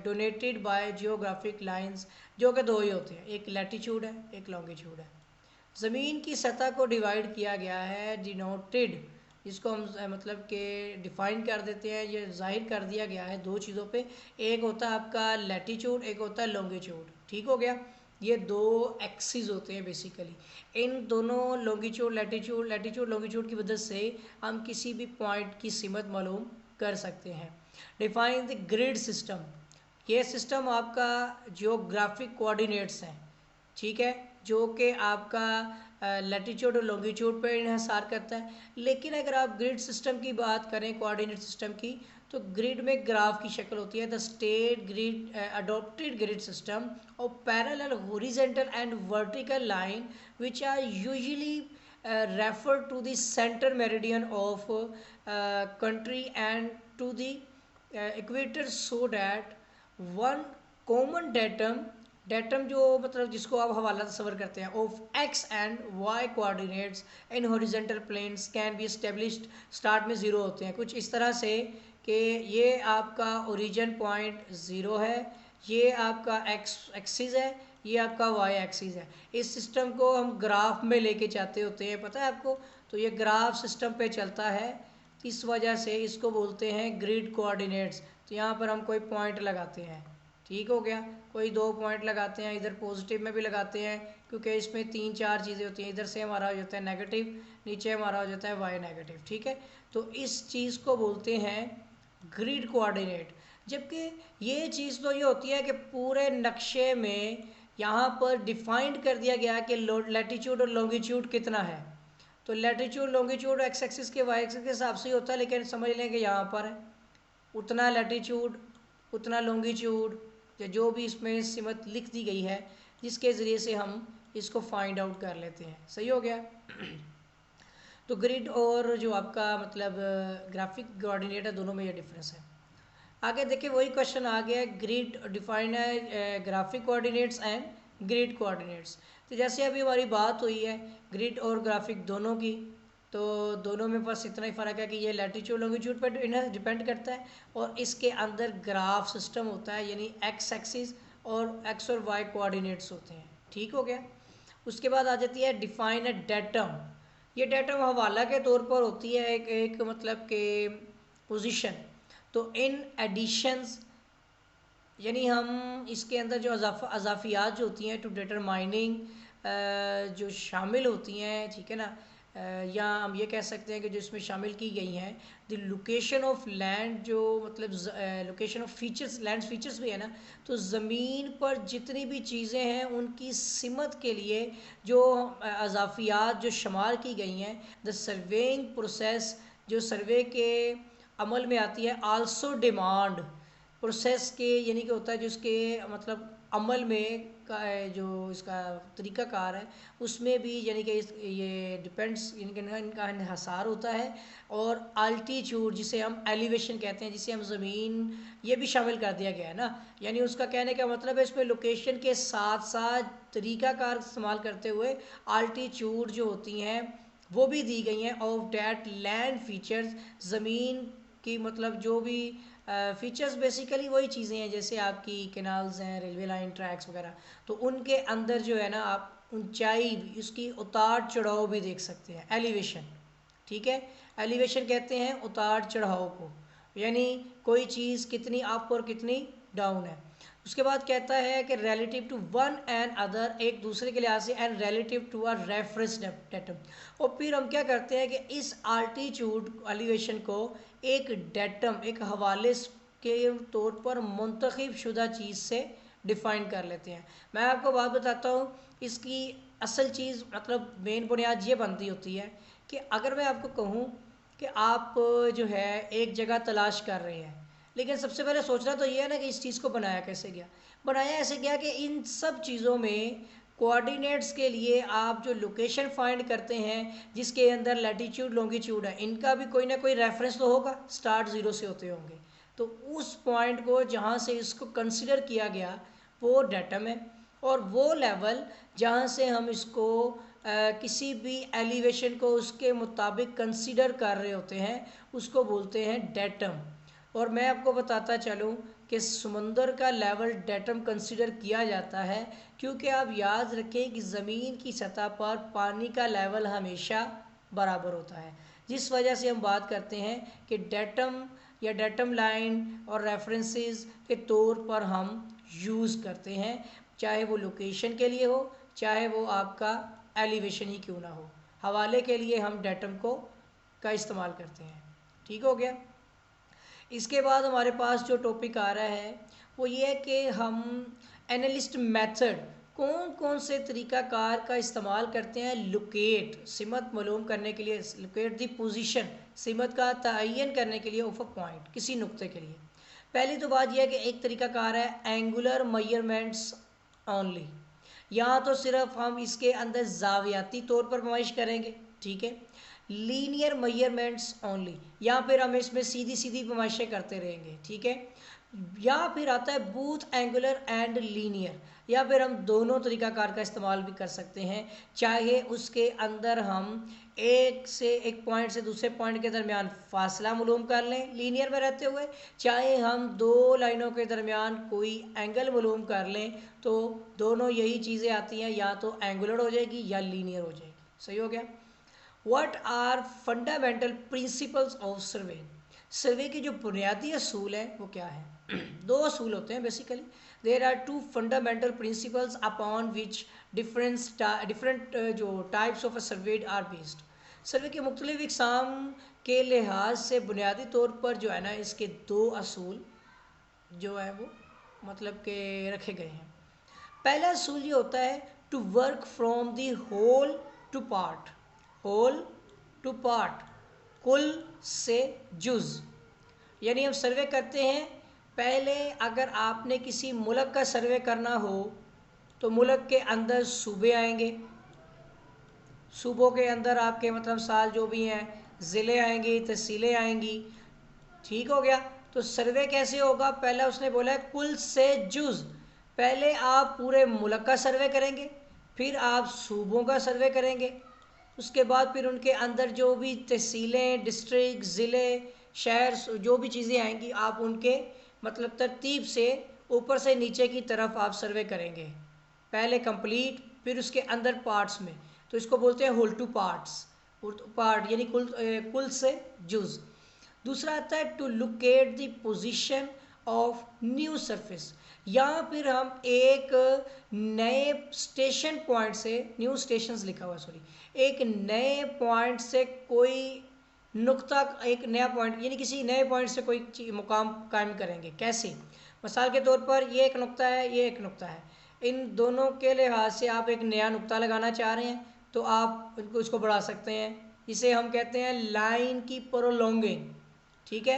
डोनेटेड बाय जियोग्राफिक लाइंस, जो कि 2 ही होते हैं, एक लैटिट्यूड है एक लॉन्गिट्यूड है। ज़मीन की सतह को डिवाइड किया गया है, डिनोटेड, जिसको हम मतलब के डिफ़ाइन कर देते हैं, ये जाहिर कर दिया गया है 2 चीज़ों पे, एक होता है आपका लैटिट्यूड, एक होता है लॉन्गिट्यूड, ठीक हो गया। ये 2 एक्सिस होते हैं बेसिकली, इन दोनों लॉन्गिट्यूड लैटिट्यूड लॉन्गिट्यूड की वजह से हम किसी भी पॉइंट की सीमत मालूम कर सकते हैं। डिफाइन द ग्रिड सिस्टम, ये सिस्टम आपका जियोग्राफिक कोऑर्डिनेट्स हैं, ठीक है, जो कि आपका लैटिट्यूड और लॉन्गिट्यूड पर इन्हिसार करता है। लेकिन अगर आप ग्रिड सिस्टम की बात करें, कोऑर्डिनेट सिस्टम की, तो ग्रिड में ग्राफ की शक्ल होती है। The state grid adopted grid system of parallel horizontal and vertical line which are usually refer to the center meridian of country and to the equator, so that one common datum जो मतलब जिसको आप हवाला तस्वर करते हैं, of X and Y coordinates in horizontal planes can be established, start में 0 होते हैं, कुछ इस तरह से कि ये आपका ओरिजिन पॉइंट 0 है, ये आपका एक्स एक्सिस है, ये आपका वाई एक्सिस है। इस सिस्टम को हम ग्राफ में लेके जाते होते हैं, पता है आपको, तो ये ग्राफ सिस्टम पे चलता है, इस वजह से इसको बोलते हैं ग्रिड कोऑर्डिनेट्स। तो यहाँ पर हम कोई पॉइंट लगाते हैं, ठीक हो गया, कोई 2 पॉइंट लगाते हैं, इधर पॉजिटिव में भी लगाते हैं क्योंकि इसमें 3-4 चीज़ें होती हैं, इधर से हमारा हो जाता है नेगेटिव, नीचे हमारा हो जाता है वाई नेगेटिव, ठीक है। तो इस चीज़ को बोलते हैं ग्रिड कोऑर्डिनेट। जबकि ये चीज़ तो ये होती है कि पूरे नक्शे में यहाँ पर डिफाइंड कर दिया गया कि लैटिट्यूड और लॉन्गिट्यूड कितना है, तो लैटिट्यूड लॉन्गिट्यूड एक्स एक्सिस के वाई एक्सिस के हिसाब से ही होता है, लेकिन समझ लें कि यहाँ पर है उतना लैटिट्यूड उतना लॉन्गिट्यूड, या जो भी इसमें सिमत लिख दी गई है, जिसके ज़रिए से हम इसको फाइंड आउट कर लेते हैं, सही हो गया। तो ग्रिड और जो आपका मतलब ग्राफिक कोऑर्डिनेट है, दोनों में ये डिफरेंस है। आगे देखिए वही क्वेश्चन आ गया, ग्रिड डिफाइन है graphic coordinates and grid coordinates. तो जैसे अभी हमारी बात हुई है ग्रिड और ग्राफिक दोनों की, तो दोनों में बस इतना ही फ़र्क है कि ये लैटिट्यूड लॉन्गिट्यूड पर इन्हें डिपेंड करता है, और इसके अंदर ग्राफ सिस्टम होता है, यानी एक्स एक्सिस और एक्स और वाई कोऑर्डिनेट्स होते हैं, ठीक हो गया। उसके बाद आ जाती है डिफाइन अ डेटम। ये डाटा हवाला के तौर पर होती है एक मतलब के पोजीशन। तो इन एडिशंस यानी हम इसके अंदर जो अजाफियात जो होती हैं टू डिटरमाइनिंग जो शामिल होती हैं, ठीक है ना, या हम ये कह सकते हैं कि जो इसमें शामिल की गई हैं द लोकेशन ऑफ लैंड, जो मतलब location of features, land features भी है ना, तो ज़मीन पर जितनी भी चीज़ें हैं उनकी सिमत के लिए जो अजाफियात जो शुमार की गई हैं, द सर्वेइंग प्रोसेस जो सर्वे के अमल में आती है, आल्सो डिमांड प्रोसेस के यानी कि होता है जो इसके मतलब अमल में का जो इसका तरीक़ाकार है उसमें भी यानी कि ये डिपेंड्स इनका इन्हसार होता है। और अल्टीट्यूड जिसे हम एलिवेशन कहते हैं, जिसे हम ज़मीन, ये भी शामिल कर दिया गया है ना, यानी उसका कहने का मतलब है इसमें लोकेशन के साथ साथ तरीक़ाकार इस्तेमाल करते हुए अल्टीट्यूड जो होती हैं वो भी दी गई हैं ऑफ डैट लैंड फीचर्स, ज़मीन की मतलब जो भी फीचर्स बेसिकली वही चीज़ें हैं जैसे आपकी कैनाल्स हैं, रेलवे लाइन, ट्रैक्स वगैरह, तो उनके अंदर जो है ना आप ऊंचाई, उसकी उतार चढ़ाव भी देख सकते हैं, एलिवेशन, ठीक है। एलिवेशन कहते हैं उतार चढ़ाव को, यानी कोई चीज़ कितनी अप और कितनी डाउन है। उसके बाद कहता है कि relative to one and other, एक दूसरे के लिहाज से, and relative to a reference datum. और फिर हम क्या करते हैं कि इस आल्टीट्यूड एलिवेशन को एक डेटम, एक हवाले के तौर पर मुंतखब शुदा चीज़ से डिफ़ाइन कर लेते हैं। मैं आपको बात बताता हूँ, इसकी असल चीज़ मतलब मेन बुनियाद ये बनती होती है कि अगर मैं आपको कहूँ कि आप जो है एक जगह तलाश कर रहे हैं, लेकिन सबसे पहले सोचना तो ये है ना कि इस चीज़ को बनाया कैसे गया। बनाया ऐसे गया कि इन सब चीज़ों में कोऑर्डिनेट्स के लिए आप जो लोकेशन फाइंड करते हैं जिसके अंदर लैटिट्यूड लॉन्गिट्यूड है, इनका भी कोई ना कोई रेफरेंस तो होगा, स्टार्ट ज़ीरो से होते होंगे। तो उस पॉइंट को जहाँ से इसको कंसिडर किया गया वो डेटम है, और वो लेवल जहाँ से हम इसको किसी भी एलिवेशन को उसके मुताबिक कंसिडर कर रहे होते हैं उसको बोलते हैं डेटम। और मैं आपको बताता चलूँ कि समुंदर का लेवल डेटम कंसिडर किया जाता है क्योंकि आप याद रखें कि ज़मीन की सतह पर पानी का लेवल हमेशा बराबर होता है, जिस वजह से हम बात करते हैं कि डेटम या डेटम लाइन और रेफरेंसेस के तौर पर हम यूज़ करते हैं, चाहे वो लोकेशन के लिए हो, चाहे वो आपका एलिवेशन ही क्यों ना हो, हवाले के लिए हम डेटम को का इस्तेमाल करते हैं। ठीक हो गया। इसके बाद हमारे पास जो टॉपिक आ रहा है वो ये है कि हम एनालिस्ट मेथड कौन कौन से तरीक़ाकार का इस्तेमाल करते हैं लोकेट, सिमत मालूम करने के लिए, लोकेट दी पोजीशन, सिमत का तयन करने के लिए ऑफ अ पॉइंट, किसी नुक्ते के लिए। पहली तो बात यह है कि एक तरीक़ाकार है एंगुलर मेजरमेंट्स ओनली, यहाँ तो सिर्फ हम इसके अंदर जावियाती तौर पर नुमाइश करेंगे, ठीक है। लीनियर मेजरमेंट्स ओनली, या फिर हम इसमें सीधी सीधी नुमाइशें करते रहेंगे, ठीक है। या फिर आता है बूथ एंगुलर एंड लीनियर, या फिर हम दोनों तरीक़ाकार का इस्तेमाल भी कर सकते हैं, चाहे उसके अंदर हम एक पॉइंट से दूसरे पॉइंट के दरमियान फासला मालूम कर लें लीनियर में रहते हुए, चाहे हम दो लाइनों के दरमियान कोई एंगल मालूम कर लें, तो दोनों यही चीज़ें आती हैं, या तो एंगुलर हो जाएगी या लीनियर हो जाएगी। सही हो गया। What are fundamental principles of survey, survey के जो बुनियादी असूल हैं वो क्या है। दो असूल होते हैं basically, there are two fundamental principles upon which different जो types of surveyed are based. Survey के मुख्तलिफ इकसाम के लिहाज से बुनियादी तौर पर जो है ना इसके दो असूल जो है वो मतलब के रखे गए हैं। पहला असूल ये होता है to work from the whole to part, whole to part, कुल से जुज़, यानी हम सर्वे करते हैं। पहले अगर आपने किसी मुल्क का सर्वे करना हो तो मुल्क के अंदर सूबे आएंगे, सूबों के अंदर आपके मतलब साल जो भी हैं ज़िले आएंगी, तहसीलें आएंगी, ठीक हो गया। तो सर्वे कैसे होगा, पहला उसने बोला है कुल से जुज़, पहले आप पूरे मुल्क का सर्वे करेंगे, फिर आप सूबों का सर्वे करेंगे, उसके बाद फिर उनके अंदर जो भी तहसीलें, डिस्ट्रिक्ट, ज़िले, शहर, जो भी चीज़ें आएंगी आप उनके मतलब तरतीब से ऊपर से नीचे की तरफ आप सर्वे करेंगे, पहले कंप्लीट फिर उसके अंदर पार्ट्स में, तो इसको बोलते हैं होल टू पार्ट्स। पार्ट यानी कुल से जुज। दूसरा आता है to locate the position of new surface, या फिर हम एक नए स्टेशन पॉइंट से, न्यू स्टेशंस लिखा हुआ सॉरी, एक नए पॉइंट से कोई नुक्ता, एक नया पॉइंट यानी किसी नए पॉइंट से कोई मुकाम कायम करेंगे। कैसे? मिसाल के तौर पर ये एक नुक्ता है, ये एक नुक्ता है, इन दोनों के लिहाज से आप एक नया नुक्ता लगाना चाह रहे हैं तो आप उसको बढ़ा सकते हैं, इसे हम कहते हैं लाइन की प्रोलॉन्गिंग। ठीक है,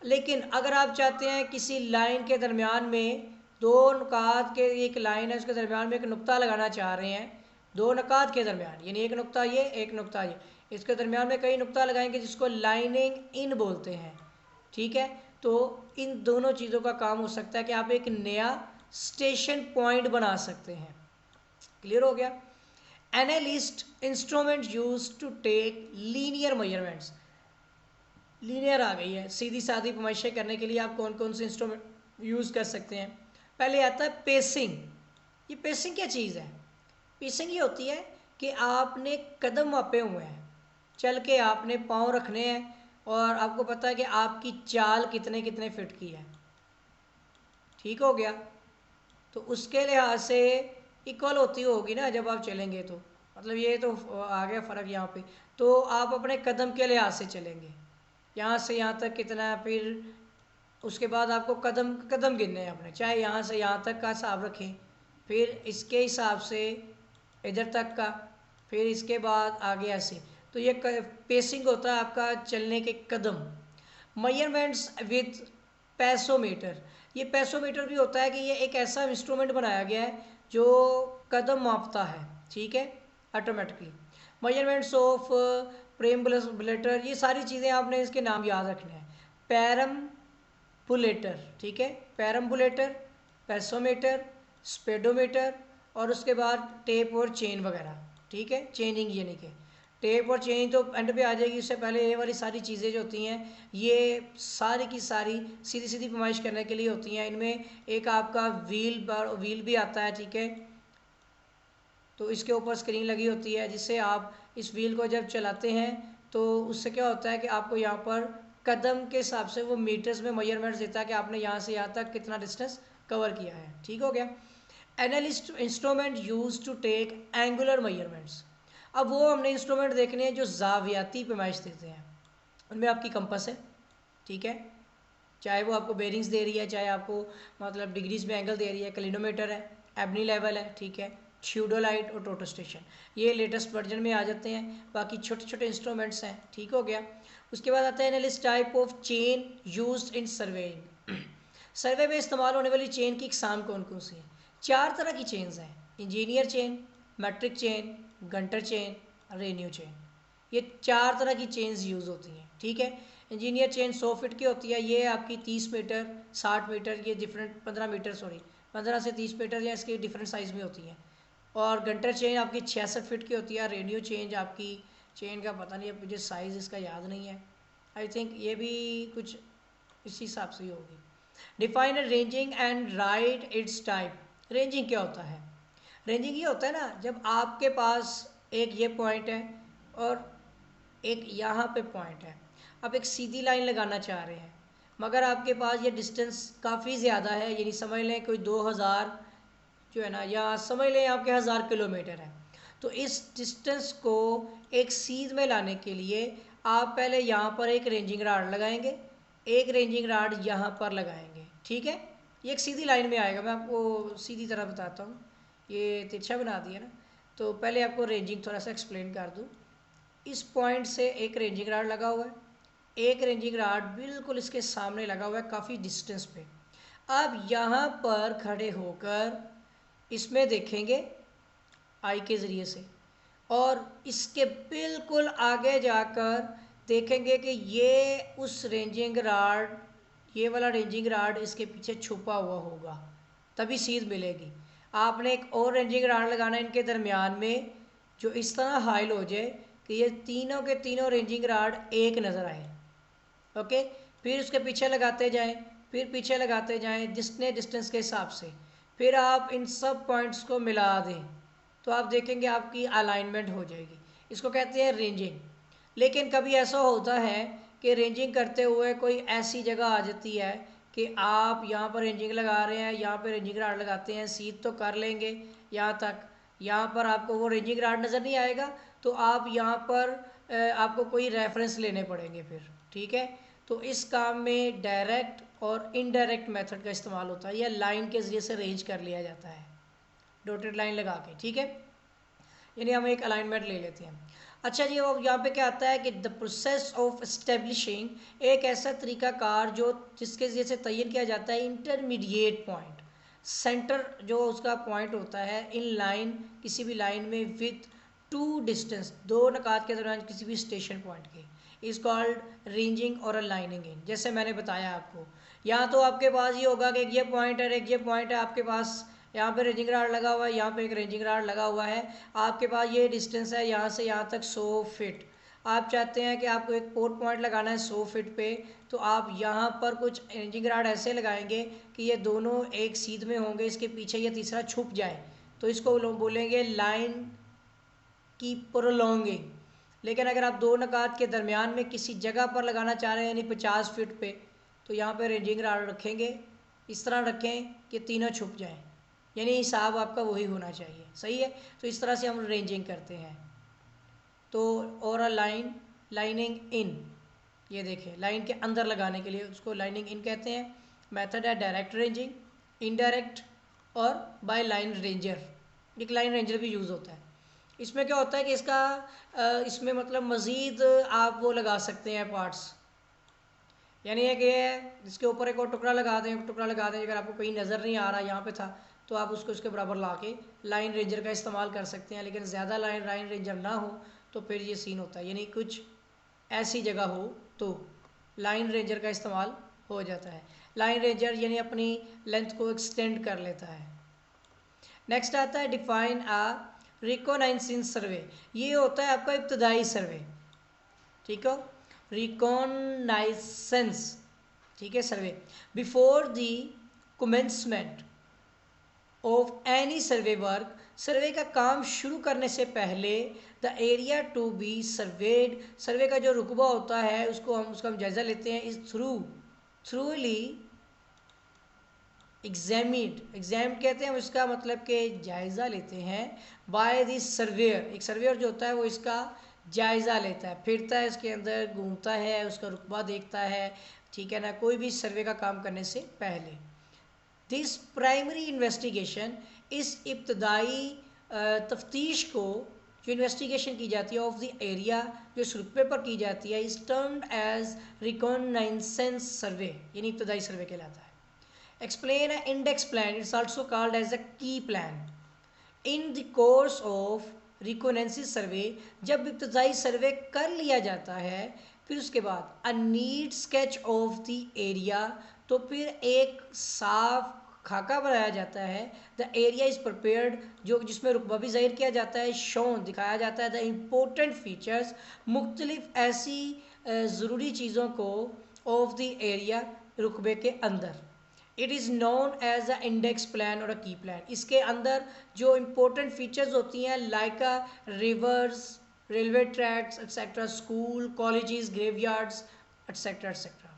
लेकिन अगर आप चाहते हैं किसी लाइन के दरमियान में दो नुकात के, एक लाइन है उसके दरमियान में एक नुक्ता लगाना चाह रहे हैं, दो नुकात के दरमियान यानी एक नुक्ता ये, एक नुक्ता ये, इसके दरमियान में कई नुक्ता लगाएंगे जिसको लाइनिंग इन बोलते हैं। ठीक है, तो इन दोनों चीज़ों का काम हो सकता है कि आप एक नया स्टेशन पॉइंट बना सकते हैं। क्लियर हो गया? Analyst instrument use to take linear measurements. Linear आ गई है, सीधी सादी पैमाइशें करने के लिए आप कौन कौन से इंस्ट्रूमेंट यूज़ कर सकते हैं? पहले आता है पेसिंग। ये पेसिंग क्या चीज़ है? पेसिंग ये होती है कि आपने कदम मापे हुए हैं, चल के आपने पाँव रखने हैं और आपको पता है कि आपकी चाल कितने कितने फिट की है। ठीक हो गया? तो उसके लिहाज से इक्वल होती होगी ना जब आप चलेंगे, तो मतलब ये तो आ गया फ़र्क यहाँ पे। तो आप अपने कदम के लिहाज से चलेंगे, यहाँ से यहाँ तक कितना है, फिर उसके बाद आपको कदम कदम गिनने हैं अपने, चाहे यहाँ से यहाँ तक का हिसाब रखें, फिर इसके हिसाब से इधर तक का, फिर इसके बाद आगे ऐसे। तो ये पेसिंग होता है आपका चलने के कदम। Measurements with पैसोमीटर। ये पैसोमीटर भी होता है कि ये एक ऐसा इंस्ट्रूमेंट बनाया गया है जो कदम मापता है। ठीक है, ऑटोमेटिकली। मेजरमेंट्स ऑफ पेरम्बुलेटर, ये सारी चीज़ें आपने इसके नाम याद रखने हैं। पैरम्बुलेटर, ठीक है, पैरम्बुलेटर, पैसोमीटर, स्पेडोमीटर, और उसके बाद टेप और चेन वगैरह। ठीक है, चेनिंग यानी कि टेप और चेन तो एंड पे आ जाएगी, उससे पहले ये वाली सारी चीज़ें जो होती हैं ये सारी की सारी सीधी सीधी पैमाइश करने के लिए होती हैं। इनमें एक आपका व्हील भी आता है। ठीक है, तो इसके ऊपर स्क्रीन लगी होती है जिससे आप इस व्हील को जब चलाते हैं तो उससे क्या होता है कि आपको यहाँ पर कदम के हिसाब से वो मीटर्स में मेजरमेंट्स देता है कि आपने यहाँ से यहाँ तक कितना डिस्टेंस कवर किया है। ठीक हो गया? Analyst instrument use to take angular measurements. अब वो हमने इंस्ट्रूमेंट देखने हैं जो जावियाती पैमाइश देते हैं। उनमें आपकी कंपास है, ठीक है, चाहे वो आपको बेरिंग्स दे रही है, चाहे आपको मतलब डिग्रीज में एंगल दे रही है, कैलिनोमीटर है, एबनी लेवल है, ठीक है, थियोडोलाइट और टोटो स्टेशन, ये लेटेस्ट वर्जन में आ जाते हैं। बाकी छोटे छोटे इंस्ट्रूमेंट्स हैं। ठीक हो गया? उसके बाद आता है enlist type of chain used in surveying. Survey में इस्तेमाल होने वाली चेन की इकसाम कौन कौन सी हैं? 4 तरह की चेन्स हैं, engineer chain, metric chain, Gunter chain, revenue chain. ये 4 तरह की चेन्स यूज़ होती हैं। ठीक है, इंजीनियर चेन 100 फीट की होती है, ये आपकी 30 मीटर 60 मीटर, ये डिफरेंट 15 मीटर सॉरी 15 से 30 मीटर या इसके डिफरेंट साइज़ में होती हैं। और गंटर चेन आपकी 66 फीट की होती है। रेन्यू चेन आपकी चेन का पता नहीं है, मुझे साइज़ इसका याद नहीं है, आई थिंक ये भी कुछ इसी हिसाब से ही होगी। Define ranging and right it's type. Ranging क्या होता है? रेंजिंग ये होता है ना, जब आपके पास एक ये पॉइंट है और एक यहाँ पे पॉइंट है, आप एक सीधी लाइन लगाना चाह रहे हैं मगर आपके पास ये डिस्टेंस काफ़ी ज़्यादा है, यानी समझ लें कोई 2000 जो है ना, या समझ लें आपके 1000 किलोमीटर है। तो इस डिस्टेंस को एक सीध में लाने के लिए आप पहले यहाँ पर एक रेंजिंग राड लगाएंगे, एक रेंजिंग राड यहाँ पर लगाएंगे। ठीक है, ये एक सीधी लाइन में आएगा। मैं आपको सीधी तरह बताता हूँ, ये तिरछा बना दिया ना, तो पहले आपको रेंजिंग थोड़ा सा एक्सप्लेन कर दूँ। इस पॉइंट से एक रेंजिंग राड लगा हुआ है, एक रेंजिंग राड बिल्कुल इसके सामने लगा हुआ है काफ़ी डिस्टेंस पे। अब यहाँ पर खड़े होकर इसमें देखेंगे आई के ज़रिए से, और इसके बिल्कुल आगे जाकर देखेंगे कि ये उस रेंजिंग राड, ये वाला रेंजिंग राड इसके पीछे छुपा हुआ होगा, तभी सीध मिलेगी। आपने एक और रेंजिंग राड लगाना इनके दरमियान में जो इस तरह हाइल हो जाए कि ये तीनों के तीनों रेंजिंग राड एक नज़र आए। ओके, फिर उसके पीछे लगाते जाएं, फिर पीछे लगाते जाएं जितने डिस्टेंस के हिसाब से, फिर आप इन सब पॉइंट्स को मिला दें तो आप देखेंगे आपकी अलाइनमेंट हो जाएगी। इसको कहते हैं रेंजिंग। लेकिन कभी ऐसा होता है कि रेंजिंग करते हुए कोई ऐसी जगह आ जाती है कि आप यहाँ पर रेंजिंग लगा रहे हैं, यहाँ पे रेंजिंग राड लगाते हैं, सीध तो कर लेंगे यहाँ तक, यहाँ पर आपको वो रेंजिंग राड नज़र नहीं आएगा, तो आप यहाँ पर आपको कोई रेफरेंस लेने पड़ेंगे फिर, ठीक है। तो इस काम में डायरेक्ट और इनडायरेक्ट मेथड का इस्तेमाल होता है, या लाइन के ज़रिए से रेंज कर लिया जाता है, डॉटेड लाइन लगा के, ठीक है। यानी हम एक अलाइनमेंट ले लेते हैं। अच्छा जी, अब यहाँ पे क्या आता है कि द प्रोसेस ऑफ एस्टेब्लिशिंग एक ऐसा तरीकाकार जो जिसके ज़रिए से तयन किया जाता है इंटरमीडिएट पॉइंट, सेंटर जो उसका पॉइंट होता है इन लाइन, किसी भी लाइन में विथ टू डिस्टेंस, दो नकात के दरमियान किसी भी स्टेशन पॉइंट के, इज़ कॉल्ड रेंजिंग और अलाइनिंग इन। जैसे मैंने बताया आपको, यहाँ तो आपके पास ये होगा कि एक ये पॉइंट है, एक ये पॉइंट है, आपके पास यहाँ पे रेंजिंग राड लगा हुआ है, यहाँ पे एक रेंजिंग राड लगा हुआ है, आपके पास ये डिस्टेंस है यहाँ से यहाँ तक 100 फीट। आप चाहते हैं कि आपको एक पोर्ट पॉइंट लगाना है 100 फीट पे, तो आप यहाँ पर कुछ रेंजिंग राड ऐसे लगाएंगे कि ये दोनों एक सीध में होंगे, इसके पीछे ये तीसरा छुप जाए, तो इसको लोग बोलेंगे लाइन की प्रोलॉन्गिंग। लेकिन अगर आप दो नकात के दरमियान में किसी जगह पर लगाना चाह रहे हैं, यानी 50 फीट पे, तो यहाँ पे रेंजिंग राड रखेंगे, इस तरह रखें कि तीनों छुप जाएं, यानी हिसाब आपका वही होना चाहिए, सही है। तो इस तरह से हम रेंजिंग करते हैं। तो और अ लाइन, लाइनिंग इन, ये देखें लाइन के अंदर लगाने के लिए उसको लाइनिंग इन कहते हैं। मेथड है डायरेक्ट रेंजिंग, इनडायरेक्ट और बाय लाइन रेंजर। एक लाइन रेंजर भी यूज़ होता है। इसमें क्या होता है कि इसमें मतलब मज़ीद आप वो लगा सकते हैं पार्ट्स, यानी एक ये है जिसके ऊपर एक और टुकड़ा लगा दें, टुकड़ा लगा दें, अगर आपको कहीं नज़र नहीं आ रहा यहाँ पे था तो आप उसको इसके बराबर ला के लाइन रेंजर का इस्तेमाल कर सकते हैं। लेकिन ज़्यादा लाइन रेंजर ना हो तो फिर ये सीन होता है, यानी कुछ ऐसी जगह हो तो लाइन रेंजर का इस्तेमाल हो जाता है। लाइन रेंजर यानी अपनी लेंथ को एक्सटेंड कर लेता है। नेक्स्ट आता है डिफाइन अ रिकॉनाइसेंस सर्वे। ये होता है आपका इब्तदाई सर्वे, ठीक है, रिकॉनाइसेंस, ठीक है, survey. Before the commencement of any survey work, survey का काम शुरू करने से पहले the area to be surveyed, survey का जो रुकबा होता है उसको उसका हम जायज़ा लेते हैं, इज थ्रूली एग्जामिड, एग्जाम कहते हैं उसका मतलब कि जायज़ा लेते हैं, बाय द सर्वेयर, एक सर्वेयर जो होता है वो इसका जायज़ा लेता है, फिरता है इसके अंदर, घूमता है, उसका रुकबा देखता है, ठीक है ना, कोई भी सर्वे का काम करने से पहले। दिस प्राइमरी इन्वेस्टिगेशन, इस इब्तदाई तफ्तीश को जो इन्वेस्टिगेशन की जाती है ऑफ द एरिया, जो इस रुकबे पर की जाती है, इज टर्म्ड एज रिकॉनाइसेंस सर्वे, यानी इब्तदाई सर्वे कहलाता है। Explain an index plan, it's also called as a key plan. In the course of reconnaissance survey, जब इब्तदाई सर्वे कर लिया जाता है, फिर उसके बाद a neat sketch of the area, तो फिर एक साफ खाका बनाया जाता है, द एरिया इज़ प्रिपेयर्ड, जो जिसमें रुकबा भी ज़ाहिर किया जाता है, शोन दिखाया जाता है, द इम्पोर्टेंट फीचर्स, मुख्तलिफ ऐसी ज़रूरी चीज़ों को ऑफ द एरिया, रुकबे के अंदर। It is known as a index plan और अ की प्लान, इसके अंदर जो इम्पोर्टेंट फीचर्स होती हैं like a reverse, railway tracks etcetera, school, colleges, graveyards etcetera etcetera.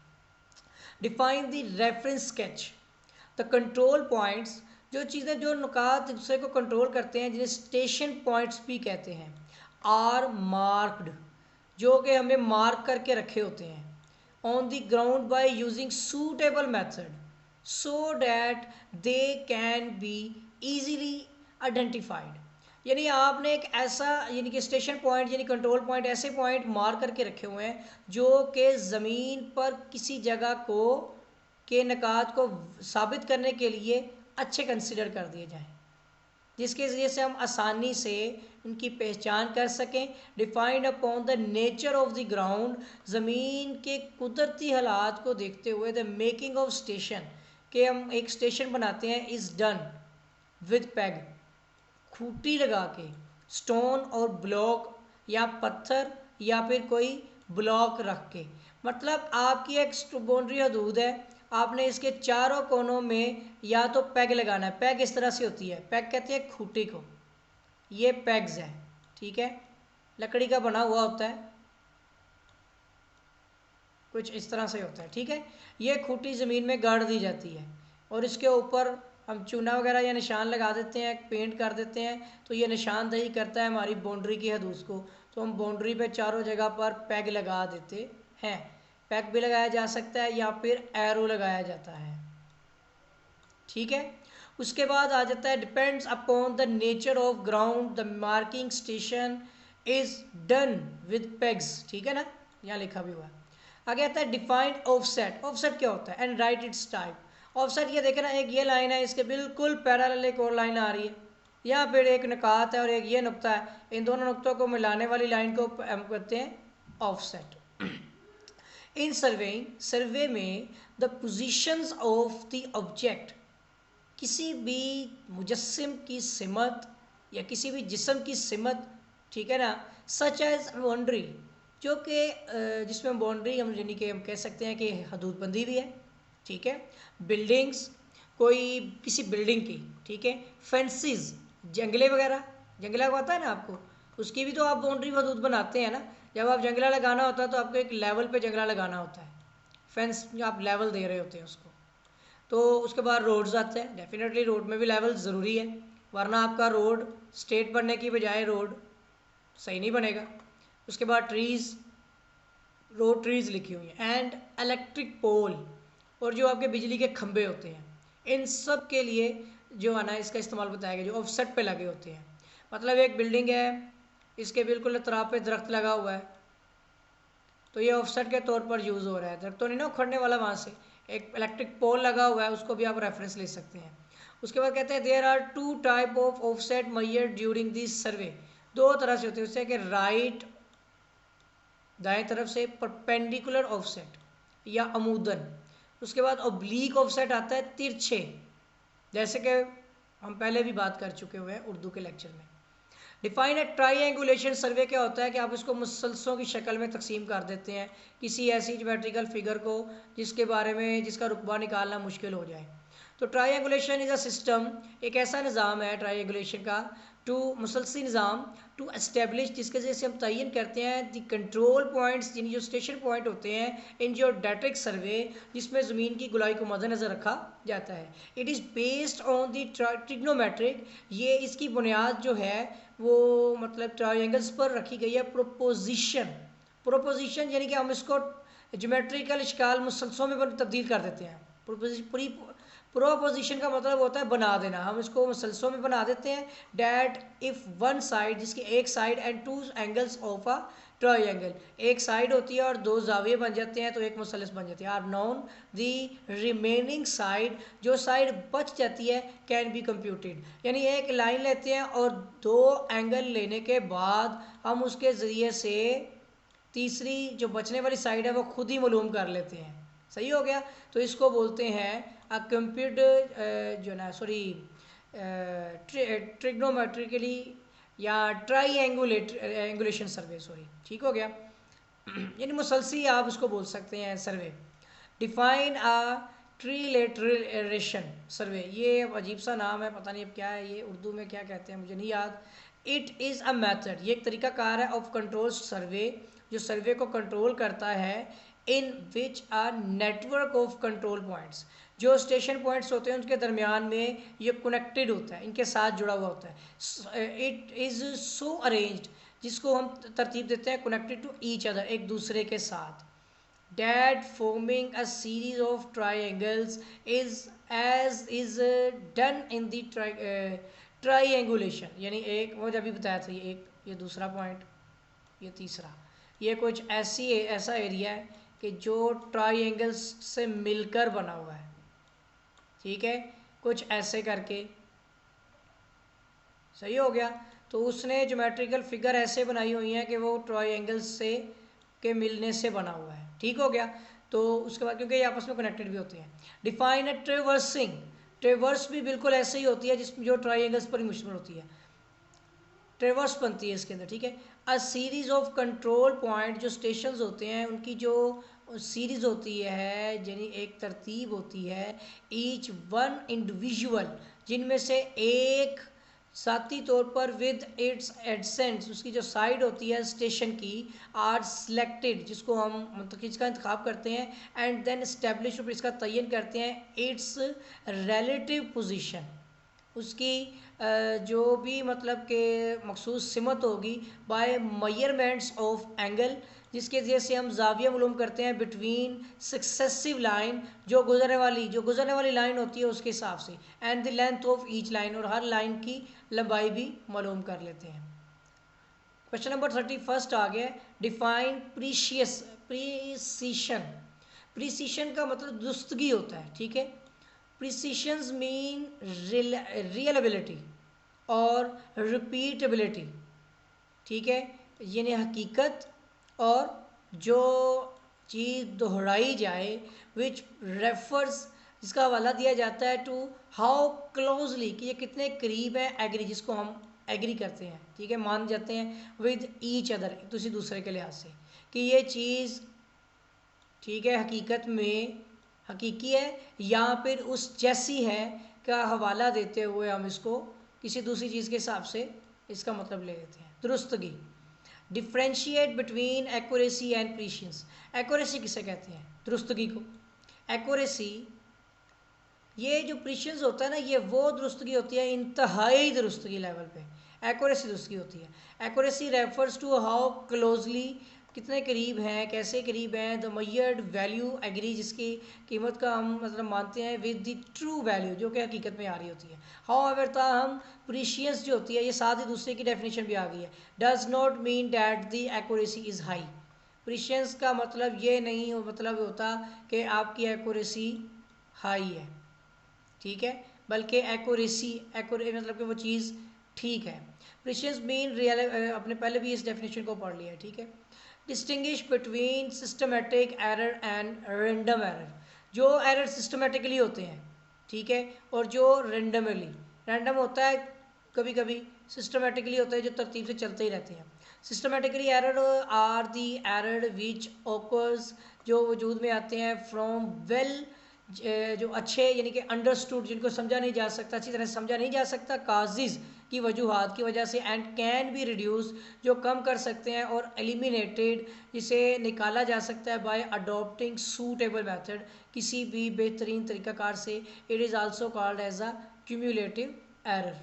Define the reference sketch, the control points, जो चीज़ें जो नुकात दूसरे को कंट्रोल करते हैं जिन्हें स्टेशन पॉइंट्स भी कहते हैं, आर मार्क्ड, जो कि हमें मार्क करके रखे होते हैं, on the ground by using suitable method so that they can be easily identified, यानी आपने एक ऐसा यानी कि स्टेशन पॉइंट यानी कंट्रोल पॉइंट, ऐसे पॉइंट मार्क करके रखे हुए हैं जो कि ज़मीन पर किसी जगह को के नकात को साबित करने के लिए अच्छे कंसिडर कर दिए जाएं, जिसके ज़रिए से हम आसानी से उनकी पहचान कर सकें। Defined upon the nature of the ground, ज़मीन के कुदरती हालात को देखते हुए, द मेकिंग ऑफ स्टेशन, कि हम एक स्टेशन बनाते हैं, is done with peg, Khunti लगा के, स्टोन और ब्लॉक या पत्थर या फिर कोई ब्लॉक रख के, मतलब आपकी एक बाउंड्री हदूद है, आपने इसके चारों कोनों में या तो पैग लगाना है, पैग इस तरह से होती है, पैग कहते हैं खूंटी को, ये पैग्स है, ठीक है, लकड़ी का बना हुआ होता है, कुछ इस तरह से होता है, ठीक है। ये खूंटी ज़मीन में गाड़ दी जाती है और इसके ऊपर हम चूना वगैरह या निशान लगा देते हैं, पेंट कर देते हैं, तो ये निशानदेही करता है हमारी बाउंड्री की हदूद को। तो हम बाउंड्री पे चारों जगह पर पैग लगा देते हैं। पैग भी लगाया जा सकता है या फिर एरो लगाया जाता है, ठीक है। उसके बाद आ जाता है depends upon the nature of ground the marking station is done with pegs, ठीक है ना, यहाँ लिखा भी हुआ है। आगे आता है डिफाइंड ऑफसेट। ऑफसेट क्या होता है and right it's type. Offset ये देखे ना, एक ये लाइन है, इसके बिल्कुल पैरेलल एक और लाइन आ रही है, या फिर एक निकात है और एक ये नुक्ता है, इन दोनों नुक्तों को मिलाने वाली लाइन को हम कहते हैं ऑफसेट। इन सर्वेइंग, सर्वे में the positions of the object, किसी भी मुजस्सिम की सिमत या किसी भी जिस्म की सिमत, ठीक है ना, सच एज बाउंड्री, जो कि जिसमें बाउंड्री हम यानी कि हम कह सकते हैं कि हदूदबंदी भी है, ठीक है। बिल्डिंग्स, कोई किसी बिल्डिंग की, ठीक है। फेंसेस, जंगले वगैरह, जंगला को आता है ना आपको, उसकी भी तो आप बाउंड्री हदूद बनाते हैं ना। जब आप जंगला लगाना होता है तो आपको एक लेवल पे जंगला लगाना होता है, फेंस आप लेवल दे रहे होते हैं उसको। तो उसके बाद रोड्स आते हैं, डेफिनेटली रोड में भी लेवल ज़रूरी है, वरना आपका रोड स्ट्रेट बनने की बजाय रोड सही नहीं बनेगा। उसके बाद ट्रीज़, रोड ट्रीज़ लिखी हुई हैं, एंड इलेक्ट्रिक पोल, और जो आपके बिजली के खंभे होते हैं, इन सब के लिए जो है ना इसका इस्तेमाल बताया गया, जो ऑफसेट पे लगे होते हैं। मतलब एक बिल्डिंग है, इसके बिल्कुल अतराफ पे दरख्त लगा हुआ है, तो ये ऑफसेट के तौर पर यूज़ हो रहा है, दरख्त तो नहीं ना उखड़ने वाला वहाँ से। एक इलेक्ट्रिक पोल लगा हुआ है, उसको भी आप रेफरेंस ले सकते हैं। उसके बाद कहते हैं there are two type of offset measured during this survey. दो तरह से होते हैं उससे, कि राइट दाएं तरफ से परपेंडिकुलर ऑफसेट या अमूदन। उसके बाद ऑब्लीक ऑफसेट आता है, तिरछे, जैसे कि हम पहले भी बात कर चुके हुए हैं उर्दू के लेक्चर में। डिफाइन ए ट्राईएंगुलेशन सर्वे क्या होता है कि आप इसको मुसलसलों की शक्ल में तकसीम कर देते हैं, किसी ऐसी ज्योमेट्रिकल फिगर को जिसके बारे में जिसका रुकबा निकालना मुश्किल हो जाए। तो ट्राईएंगुलेशन इज़ अ सिस्टम, एक ऐसा निज़ाम है ट्राईएंगुलेशन का, टू मुसलसी निज़ाम, टू एस्टेब्लिश, जिसके जरिए से हम तयन करते हैं द कंट्रोल पॉइंट्स, यानी जो स्टेशन पॉइंट होते हैं इन जियोडेटिक सर्वे, जिसमें ज़मीन की गुलाई को मद्देनज़र रखा जाता है। It is based on the trigonometric, ये इसकी बुनियाद जो है वो मतलब ट्रायंगल्स पर रखी गई है। प्रोपोजिशन, प्रोपोजिशन यानी कि हम इसको ज्योमेट्रिकल इश्काल मुसलसलों में तब्दील कर देते हैं। प्रोपोजिशन का मतलब होता है बना देना, हम इसको मुसलसलों में बना देते हैं। डैट इफ़ वन साइड, जिसकी एक side, and two angles of a triangle, एक साइड होती है और दो जाविये बन जाते हैं तो एक मुसलस बन जाती है, are known the remaining side, जो साइड बच जाती है कैन बी कंप्यूटेड, यानी एक लाइन लेते हैं और दो एंगल लेने के बाद हम उसके ज़रिए से तीसरी जो बचने वाली साइड है वो खुद ही मालूम कर लेते हैं। सही हो गया, तो इसको बोलते हैं कंप्यूट जो ना सॉरी ट्रिग्नोमेट्रिकली या एंगुलेशन सर्वे, सॉरी, ठीक हो गया। यानी मुसलसी आप इसको बोल सकते हैं सर्वे। डिफाइन अ ट्रिलेटरेशन सर्वे, ये अब अजीब सा नाम है, पता नहीं अब क्या है ये, उर्दू में क्या कहते हैं मुझे नहीं याद। इट इज़ अ मेथड, ये एक तरीक़ाकार है, ऑफ कंट्रोल सर्वे, जो सर्वे को कंट्रोल करता है, in which a network of control points, जो स्टेशन पॉइंट्स होते हैं उनके दरमियान में ये कनेक्टेड होता है, इनके साथ जुड़ा हुआ होता है। इट इज़ सो अरेंज्ड, जिसको हम तरतीब देते हैं कनेक्टेड टू ईच अदर, एक दूसरे के साथ। That forming a series of triangles is as is done in the triangulation, यानी एक वो जब भी बताया था, ये एक, ये दूसरा पॉइंट, ये तीसरा, ये कुछ ऐसा एरिया है कि जो ट्राईएंगल्स से मिलकर बना हुआ है, ठीक है, कुछ ऐसे करके। सही हो गया, तो उसने ज्योमेट्रिकल फिगर ऐसे बनाई हुई है कि वो ट्राईएंगल्स से के मिलने से बना हुआ है, ठीक हो गया। तो उसके बाद क्योंकि ये आपस में कनेक्टेड भी होते हैं। डिफाइन अ ट्रेवर्सिंग, ट्रेवर्स भी बिल्कुल ऐसे ही होती है जिसमें जो ट्राईएंगल्स पर ही मुश्तमिल होती है, ट्रेवर्स बनती है इसके अंदर, ठीक है। अ सीरीज ऑफ कंट्रोल पॉइंट, जो स्टेशंस होते हैं उनकी जो सीरीज होती है, यानी एक तरतीब होती है, ईच वन इंडिविजुअल, जिनमें से एक साथी तौर पर विद इट्स एडसेंट्स, उसकी जो साइड होती है स्टेशन की, आर सिलेक्टेड, जिसको हम मतलब जिसका इंतखाब करते हैं, एंड देन इस्टेब्लिश, इसका तयन करते हैं, इट्स रिलेटिव पोजीशन, उसकी जो भी मतलब के मखसूस सिमत होगी, बाय मेजरमेंट्स ऑफ एंगल, जिसके ज़रिए से हम जाविया मालूम करते हैं, बिटवीन सक्सेसिव लाइन, जो गुजरने वाली लाइन होती है उसके हिसाब से, and the length of each line, और हर लाइन की लंबाई भी मालूम कर लेते हैं। क्वेश्चन नंबर 31 आ गया, डिफाइन प्रीसीशन। प्रीसीशन का मतलब दुरुस्तगी होता है, ठीक है। प्रीसीशंस मीन रियलेबिलिटी और रिपीटेबिलिटी, ठीक है, यानी हकीकत और जो चीज़ दोहराई जाए, विच रेफर्स, जिसका हवाला दिया जाता है, टू हाउ क्लोजली, कि ये कितने करीब है, एग्री, जिसको हम एग्री करते हैं, ठीक है, मान जाते हैं, विद ईच अदर, दूसरे के लिहाज से, कि ये चीज़, ठीक है, हकीकत में हकीकी है या फिर उस जैसी है, का हवाला देते हुए हम इसको किसी दूसरी चीज़ के हिसाब से इसका मतलब ले लेते हैं। दुरुस्तगी, differentiate between accuracy and precision. Accuracy किसे कहते हैं? दुरुस्तगी को। एक्यूरेसी, ये जो प्रीशियंस होता है ना, ये वो दुरुस्तगी होती है इंतहाई दुरुस्तगी लेवल पे, एक्यूरेसी दुरुस्तगी होती है। Accuracy refers to how closely, कितने करीब हैं, कैसे करीब हैं, द मेजर्ड वैल्यू एग्री, जिसकी कीमत का हम मतलब मानते हैं, विद द ट्रू वैल्यू, जो कि हकीकत में आ रही होती है। हाउ एवर ताहम प्रीशियस जो होती है, ये साथ ही दूसरे की डेफिनेशन भी आ गई है, does not mean that the accuracy is high. Precious का मतलब ये नहीं मतलब होता कि आपकी एक्यूरेसी हाई है, ठीक है, बल्कि एक्यूरेसी मतलब कि वो चीज़ ठीक है। प्रीशियस मीन रियल, अपने पहले भी इस डेफिनेशन को पढ़ लिया है, ठीक है। Distinguish between systematic error and random error. जो एरर सिस्टमेटिकली होते हैं, ठीक है, और जो रैंडमली, रैंडम होता है कभी कभी, सिस्टमेटिकली होता है जो तरतीब से चलते ही रहते हैं। Systematically error are the error which occurs, जो वजूद में आते हैं, फ्रॉम वेल, जो अच्छे यानी कि अंडरस्टूड, जिनको समझा नहीं जा सकता, अच्छी तरह समझा नहीं जा सकता, काजिज़ की वजूहात की वजह से, एंड कैन बी रिड्यूस, जो कम कर सकते हैं, और एलिमिनेटेड, जिसे निकाला जा सकता है, बाय अडोप्टिंग सूटेबल मेथड, किसी भी बेहतरीन तरीक़ाकार से। It is also called as a cumulative error.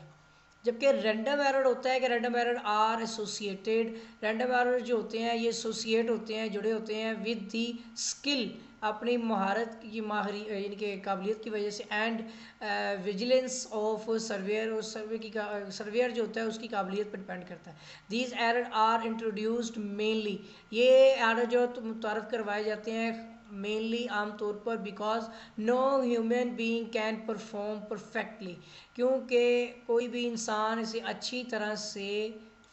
जबकि रैंडम एरर होता है कि random error are associated, random error जो होते हैं ये एसोसिएट होते हैं, जुड़े होते हैं, विद दी स्किल, अपनी महारत की माहरी यानी कि काबिलियत की वजह से, एंड विजिलेंस ऑफ सर्वेयर, और सर्वेयर जो होता है उसकी काबिलियत पर डिपेंड करता है। These error are introduced mainly, ये एरर जो मुतारफ़ करवाए जाते हैं मेनली आमतौर पर, because no human being can perform perfectly, क्योंकि कोई भी इंसान इसे अच्छी तरह से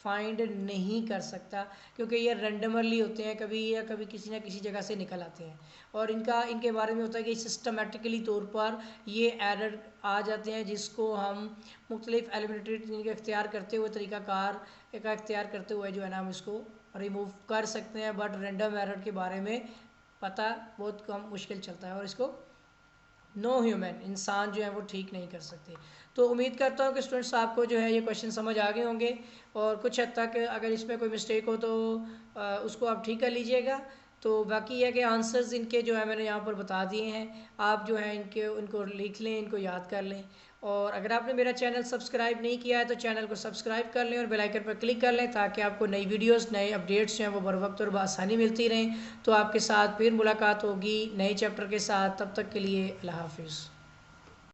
फाइंड नहीं कर सकता, क्योंकि ये रैंडमली होते हैं, कभी या कभी किसी न किसी जगह से निकल आते हैं, और इनके बारे में होता है कि सिस्टमेटिकली तौर पर ये एरर आ जाते हैं, जिसको हम मुख्तलिफ एलिमिनेटेड इख्तियार करते हुए तरीक़ाकार का इख्तियार करते हुए जो है ना हम इसको रिमूव कर सकते हैं। बट रैंडम एरर के बारे में पता बहुत कम मुश्किल चलता है, और इसको नो ह्यूमन, इंसान जो है वो ठीक नहीं कर सकते। तो उम्मीद करता हूँ कि स्टूडेंट्स आपको जो है ये क्वेश्चन समझ आ गए होंगे, और कुछ हद तक अगर इसमें कोई मिस्टेक हो तो उसको आप ठीक कर लीजिएगा। तो बाकी है कि आंसर्स इनके जो है मैंने यहाँ पर बता दिए हैं, आप जो है इनको लिख लें, इनको याद कर लें। और अगर आपने मेरा चैनल सब्सक्राइब नहीं किया है तो चैनल को सब्सक्राइब कर लें और बेल आइकन पर क्लिक कर लें, ताकि आपको नई वीडियोस, नए अपडेट्स जो हैं वो बर वक्त और बआसानी मिलती रहें। तो आपके साथ फिर मुलाकात होगी नए चैप्टर के साथ, तब तक के लिए अल्लाह हाफिज़।